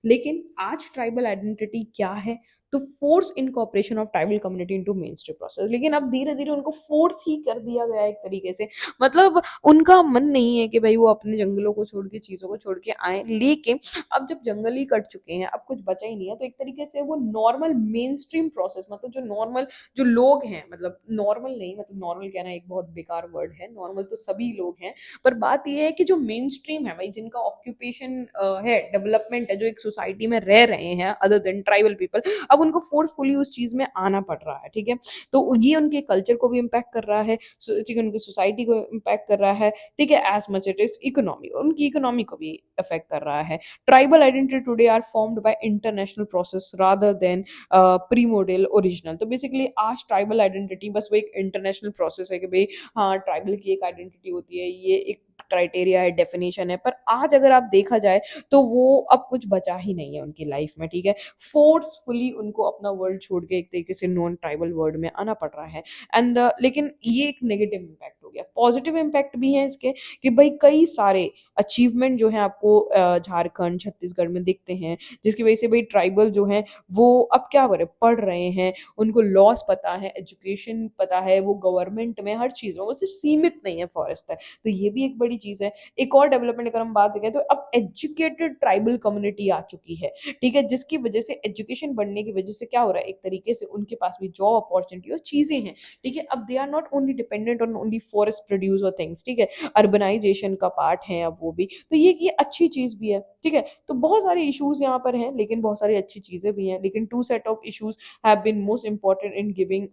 लेकिन आज ट्राइबल आइडेंटिटी क्या है, तो force incorporation of tribal community into main stream process. लेकिन अब धीरे धीरे उनको फोर्स ही कर दिया गया है एक तरीके से, मतलब उनका मन नहीं है कि भाई वो अपने जंगलों को छोड़ के, चीजों को छोड़ के आए। लेकिन अब जब जंगल ही कट चुके हैं, अब कुछ बचा ही नहीं है, तो एक तरीके से वो नॉर्मल मेन स्ट्रीम प्रोसेस, मतलब जो नॉर्मल जो लोग हैं, मतलब नॉर्मल नहीं, मतलब नॉर्मल कहना एक बहुत बेकार वर्ड है, नॉर्मल तो सभी लोग हैं, पर बात ये है कि जो मेन स्ट्रीम है भाई, जिनका ऑक्यूपेशन है, डेवलपमेंट है, जो एक सोसाइटी में रह रहे हैं अदर देन ट्राइबल पीपल, अब उनको फोर्सफुली उस चीज में आना पड़ रहा है। ठीक है, तो ये उनके कल्चर को भी इम्पैक्ट कर रहा है, ठीक है, उनकी सोसाइटी को इम्पैक्ट कर रहा है। ठीक है, as much it is economy, उनकी इकोनॉमी को भी अफेक्ट कर रहा है। Tribal identity today are formed by international process rather than premodern original. तो बेसिकली आज ट्राइबल आइडेंटिटी बस वो एक इंटरनेशनल प्रोसेस है कि भाई हाँ ट्राइबल की एक आइडेंटिटी होती है, ये एक क्राइटेरिया है, डेफिनेशन है, पर आज अगर आप देखा जाए तो वो अब कुछ बचा ही नहीं है उनकी लाइफ में। ठीक है, फोर्सफुली उनको अपना वर्ल्ड छोड़ के एक तरीके से नॉन ट्राइबल वर्ल्ड में आना पड़ रहा है। एंड लेकिन ये एक नेगेटिव इम्पैक्ट हो गया। पॉजिटिव इम्पैक्ट भी है इसके कि भाई कई सारे अचीवमेंट जो है आपको झारखंड छत्तीसगढ़ में दिखते हैं, जिसकी वजह से भाई ट्राइबल जो है वो अब क्या करे, पढ़ रहे हैं, उनको लॉस पता है, एजुकेशन पता है, वो गवर्नमेंट में हर चीज में, वो सिर्फ सीमित नहीं है फॉरेस्ट तक। तो ये भी एक बड़ी चीज है। एक और डेवलपमेंट अगर हम बात करें तो अब एजुकेटेड ट्राइबल कम्युनिटी आ चुकी है। ठीक है, जिसकी वजह से एजुकेशन बढ़ने की वजह से क्या हो रहा है, एक तरीके से उनके पास भी जॉब अपॉर्चुनिटी और चीजें हैं। ठीक है, अब they are not only dependent on only forest produce और थिंग्स। ठीक है, अर्बनाइजेशन का पार्ट है अब वो भी, तो ये अच्छी चीज भी है। ठीक है, तो बहुत सारे इश्यूज यहाँ पर हैं, लेकिन बहुत सारी अच्छी चीजें भी हैं। लेकिन two set of issues have been most important in giving,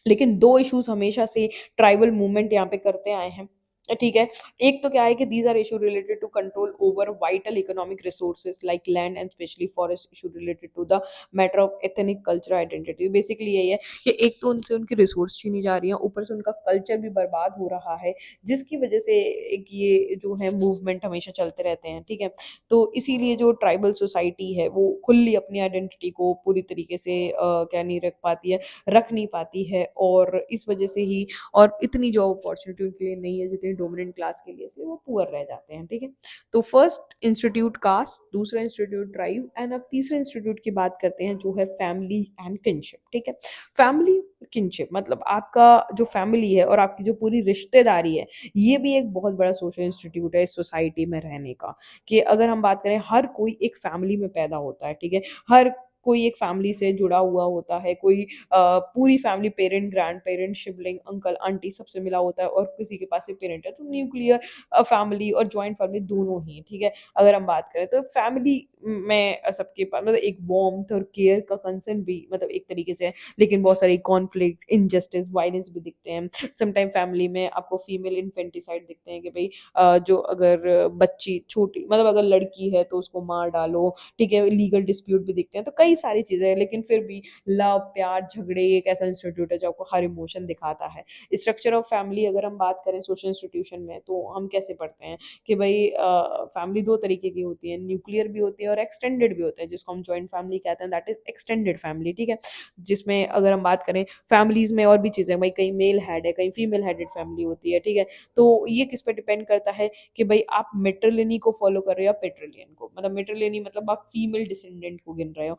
लेकिन दो इश्यूज हमेशा से ट्राइबल मूवमेंट यहाँ पे करते आए हैं। ठीक है। एक तो क्या है कि these are issue related to control over vital economic resources like land and specially forest issue related to the matter of ethnic culture identity. Basically यही है कि एक तो उनसे उनकी रिसोर्स छीनी जा रही है, ऊपर से उनका कल्चर भी बर्बाद हो रहा है, जिसकी वजह से एक ये जो है मूवमेंट हमेशा चलते रहते हैं। ठीक है, तो इसीलिए जो ट्राइबल सोसाइटी है वो खुली अपनी आइडेंटिटी को पूरी तरीके से क्या नहीं रख पाती है, रख नहीं पाती है, और इस वजह से ही और इतनी जॉब अपॉर्चुनिटी उनके लिए नहीं है जितनी डोमिनेंट क्लास के लिए, इसलिए वो पुअर रह जाते हैं। ठीक है, तो फर्स्ट इंस्टीट्यूट कास्ट, दूसरा इंस्टीट्यूट ड्राइव, एंड अब तीसरे इंस्टीट्यूट की बात करते हैं जो है फैमिली एंड किनशिप। ठीक है, फैमिली किनशिप मतलब आपका जो फैमिली है और आपकी जो पूरी रिश्तेदारी है, ये भी एक बहुत बड़ा सोशल इंस्टीट्यूट है इस सोसाइटी में रहने का। कि अगर हम बात करें, हर कोई एक फैमिली में पैदा होता है। ठीक है, हर कोई एक फैमिली से जुड़ा हुआ होता है, कोई पूरी family, parent, grand parent, Shivling, uncle, aunty सबसे मिला होता है, और किसी के पास एक पेरेंट है, तो न्यूक्लियर फैमिली और जॉइंट फैमिली दोनों ही। ठीक है, अगर हम बात करें तो फैमिली में सबके पास मतलब एक वार्मथ और केयर का कंसर्न भी मतलब एक तरीके से है, लेकिन बहुत सारी कॉन्फ्लिक्ट, इनजस्टिस, वायलेंस भी दिखते हैं। समटाइम फैमिली में आपको फीमेल इन्फेंटिसाइड दिखते हैं कि भाई जो अगर बच्ची छोटी मतलब अगर लड़की है तो उसको मार डालो। ठीक है, लीगल डिस्प्यूट भी दिखते हैं, तो कई सारी चीजें हैं, लेकिन फिर भी लव, प्यार, झगड़े एक ऐसा इंस्टीट्यूट है जो आपको हर इमोशन दिखाता है। स्ट्रक्चर ऑफ फैमिली अगर हम बात करें सोशल इंस्टीट्यूशन में, तो हम कैसे पढ़ते हैं कि भाई फैमिली दो तरीके की होती है, न्यूक्लियर भी होती है और एक्सटेंडेड भी होता है, जिसको हम जॉइंट फैमिली कहते हैं, दैट इज एक्सटेंडेड फैमिली। ठीक है, जिसमें अगर हम बात करें फैमिलीज में और भी चीजें, भाई कहीं मेल हेड है, कहीं फीमेल हेडेड फैमिली होती है। ठीक है, तो ये किस पे डिपेंड करता है कि भाई आप मेट्रिलिनी को फॉलो कर रहे हो या पेट्रिलियन को। मतलब मेट्रिलिनी मतलब आप फीमेल डिसेंडेंट को गिन रहे हो।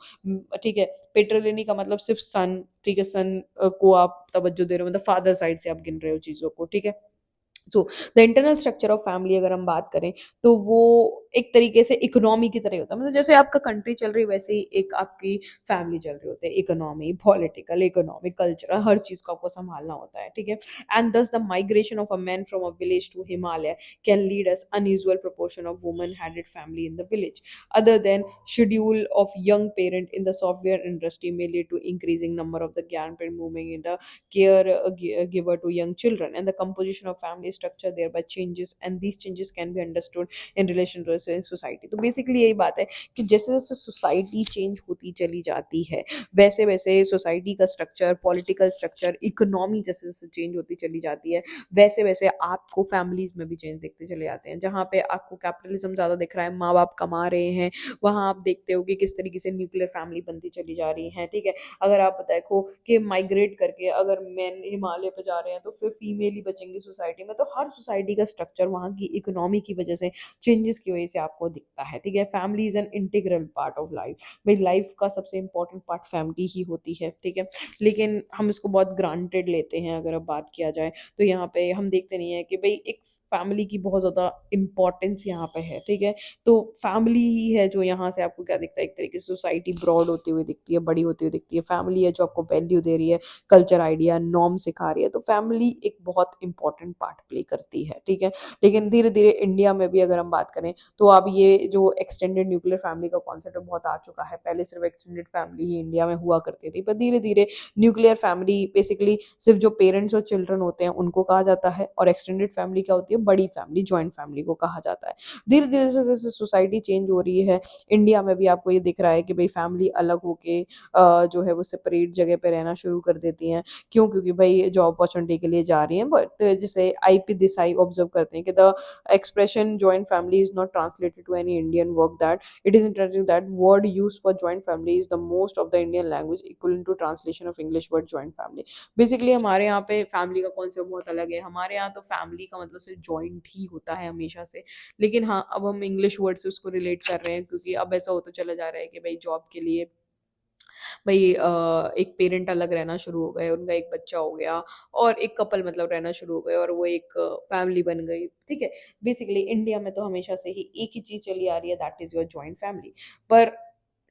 ठीक है, पेट्रिलिनी का मतलब सिर्फ सन। ठीक है, सन को आप तवज्जो दे रहे हो, मतलब फादर साइड से आप गिन रहे हो चीजों को। ठीक है, so the internal structure of family अगर हम बात करें, तो वो एक तरीके से इकोनॉमी की तरह होता है। मतलब जैसे आपका कंट्री चल रही है, वैसे ही एक आपकी फैमिली चल रही होती है। इकोनॉमी, पॉलिटिकल, इकोनॉमिक, कल्चर, हर चीज को आपको संभालना होता है। ठीक है, and thus the migration of a man from a village to Himalaya can lead us unusual proportion of women headed family in the village. Other than schedule of young parent in the software industry may lead to increasing number of the grandparent moving in the caregiver to young children, and the composition of family structure thereby changes, and these changes can be understood in relation to society. तो basically यही बात है कि जैसे जैसे society change होती चली जाती है, वैसे वैसे सोसाइटी का स्ट्रक्चर, पॉलिटिकल स्ट्रक्चर, इकोनॉमी जैसे जैसे चेंज होती चली जाती है, वैसे वैसे आपको फैमिलीज में भी चेंज दिखते चले जाते हैं। जहाँ पे आपको कैपिटलिज्म ज्यादा दिख रहा है, माँ बाप कमा रहे हैं, वहां आप देखते हो कि किस तरीके से न्यूक्लियर फैमिली बनती चली जा रही है। ठीक है, अगर आप देखो कि माइग्रेट करके अगर मैन हिमालय पे जा रहे हैं, तो फिर फीमेल ही बचेंगी सोसाइटी में। तो हर सोसाइटी का स्ट्रक्चर वहाँ की इकोनॉमी की वजह से, चेंजेस की वजह से आपको दिखता है। ठीक है, family is an integral part of life. भाई लाइफ का सबसे इंपॉर्टेंट पार्ट फैमिली ही होती है। ठीक है, लेकिन हम इसको बहुत ग्रांटेड लेते हैं। अगर अब बात किया जाए तो यहाँ पे हम देखते नहीं है कि भाई एक फैमिली की बहुत ज़्यादा इम्पोर्टेंस यहाँ पे है। ठीक है, तो फैमिली ही है जो यहाँ से आपको क्या दिखता है, एक तरीके से सोसाइटी ब्रॉड होती हुई दिखती है, बड़ी होती हुई दिखती है। फैमिली है जो आपको वैल्यू दे रही है, कल्चर, आइडिया, नॉर्म सिखा रही है। तो फैमिली एक बहुत इंपॉर्टेंट पार्ट प्ले करती है। ठीक है, लेकिन धीरे धीरे इंडिया में भी अगर हम बात करें, तो अब ये जो एक्सटेंडेड न्यूक्लियर फैमिली का कॉन्सेप्ट बहुत आ चुका है। पहले सिर्फ एक्सटेंडेड फैमिली ही इंडिया में हुआ करती थी, पर धीरे धीरे न्यूक्लियर फैमिली बेसिकली सिर्फ जो पेरेंट्स और चिल्ड्रन होते हैं उनको कहा जाता है, और एक्सटेंडेड फैमिली क्या होती है, बड़ी फैमिली, जॉइंट फैमिली को कहा जाता है। धीरे धीरे जैसे जैसे सोसाइटी चेंज हो रही है, इंडिया में भी आपको ये दिख रहा है कि भाई फैमिली अलग होके जो है वो सेपरेट जगह पे रहना शुरू कर देती हैं। क्यों? क्योंकि भाई जॉब अपॉर्चुनिटी के लिए जा रही हैं। बट जैसे आईपी देसाई ऑब्जर्व करते हैं कि the expression joint family is not translated to any Indian work, that it is interesting that word used for joint family is the most of the Indian language equivalent to translation of English word joint family. Basically हमारे यहाँ पे family का concept बहुत अलग है। हमारे यहाँ तो फैमिली का मतलब सिर्फ जॉइंट ही होता है हमेशा से, लेकिन हाँ अब हम इंग्लिश वर्ड से उसको रिलेट कर रहे हैं, क्योंकि अब ऐसा होता चला जा रहा है कि भाई जॉब के लिए भाई एक पेरेंट अलग रहना शुरू हो गए, उनका एक बच्चा हो गया, और एक कपल मतलब रहना शुरू हो गए, और वो एक फैमिली बन गई। ठीक है, बेसिकली इंडिया में तो हमेशा से ही एक ही चीज चली आ रही है, that is your joint family. पर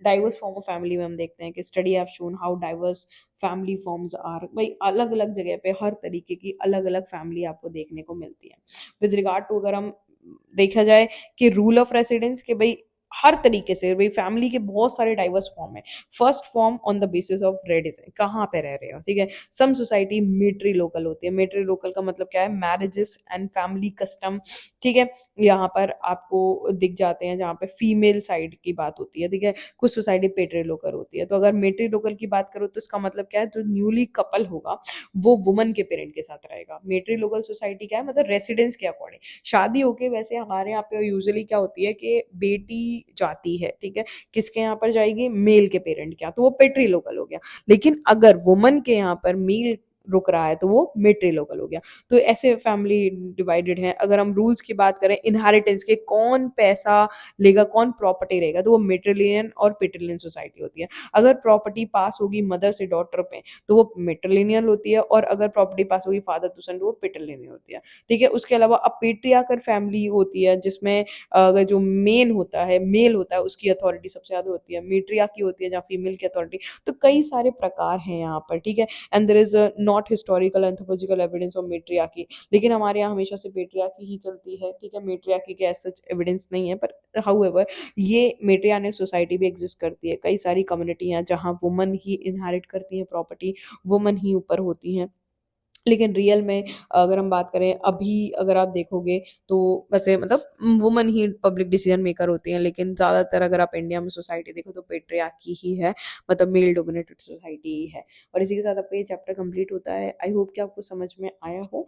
डाइवर्स फॉर्म ऑफ फैमिली में हम देखते हैं कि study have shown how diverse family forms are. भाई अलग अलग जगह पे हर तरीके की अलग अलग फैमिली आपको देखने को मिलती है। विद रिगार्ड टू अगर हम देखा जाए कि रूल ऑफ रेसिडेंस, के भाई हर तरीके से भाई फैमिली के बहुत सारे डाइवर्स फॉर्म है। First form on the basis of Radisson, कहाँ पे रह रहे हो, ठीक है। सम सोसाइटी मेट्री लोकल होती है। मेट्री लोकल का मतलब क्या है, मैरिजेस एंड फैमिली कस्टम, ठीक है। यहाँ पर आपको दिख जाते हैं जहाँ पे फीमेल साइड की बात होती है, ठीक है। कुछ सोसाइटी पेट्री लोकल होती है। तो अगर मेट्री लोकल की बात करो तो इसका मतलब क्या है, जो न्यूली कपल होगा वो वुमन के पेरेंट के साथ रहेगा। मेट्री लोकल सोसाइटी क्या है, मतलब रेसिडेंस के अकॉर्डिंग शादी होके, वैसे हमारे यहाँ पे यूजुअली क्या होती है कि बेटी जाती है, ठीक है, किसके यहाँ पर जाएगी, मेल के पेरेंट के यहाँ, तो वो पेट्री लोकल हो गया। लेकिन अगर वुमन के यहाँ पर मेल रुक रहा है तो वो मेट्री लोकल हो गया। तो ऐसे फैमिली डिवाइडेड है। अगर हम रूल्स की बात करें इनहेरिटेंस के, कौन पैसा लेगा, कौन प्रॉपर्टी रहेगा, तो वो मेट्रिलिनियन और पेट्रिलियन सोसाइटी होती है। अगर प्रॉपर्टी पास होगी मदर से डॉटर पे तो वो मेट्रिलिनियन होती है, और अगर प्रॉपर्टी पास होगी फादर टू सन तो वो पेट्रिलिनियन होती है, ठीक है। उसके अलावा अब पेट्रियार्कल फैमिली होती है जिसमें अगर जो मेन होता है, मेल होता है, उसकी अथॉरिटी सबसे ज्यादा होती है। मेट्रियार्की होती है जहाँ फीमेल की अथॉरिटी। तो कई सारे प्रकार हैं यहाँ पर, ठीक है। And there is not historical anthropological evidence of matriarchy, लेकिन हमारे यहाँ हमेशा से पेट्रियार्की ही चलती है, ठीक है। मेट्रियार्की के ऐसा एविडेंस नहीं है, पर हाउएवर ये मेट्रियार्कल सोसाइटी भी एग्जिस्ट करती है। कई सारी कम्युनिटी हैं जहाँ वुमन ही इनहेरिट करती हैं प्रॉपर्टी, वुमन ही ऊपर होती हैं। लेकिन रियल में अगर हम बात करें अभी, अगर आप देखोगे तो वैसे मतलब वुमन ही पब्लिक डिसीजन मेकर होती हैं, लेकिन ज़्यादातर अगर आप इंडिया में सोसाइटी देखो तो पेट्रियार्की ही है, मतलब मेल डोमिनेटेड सोसाइटी ही है। और इसी के साथ आपका ये चैप्टर कंप्लीट होता है। आई होप कि आपको समझ में आया हो।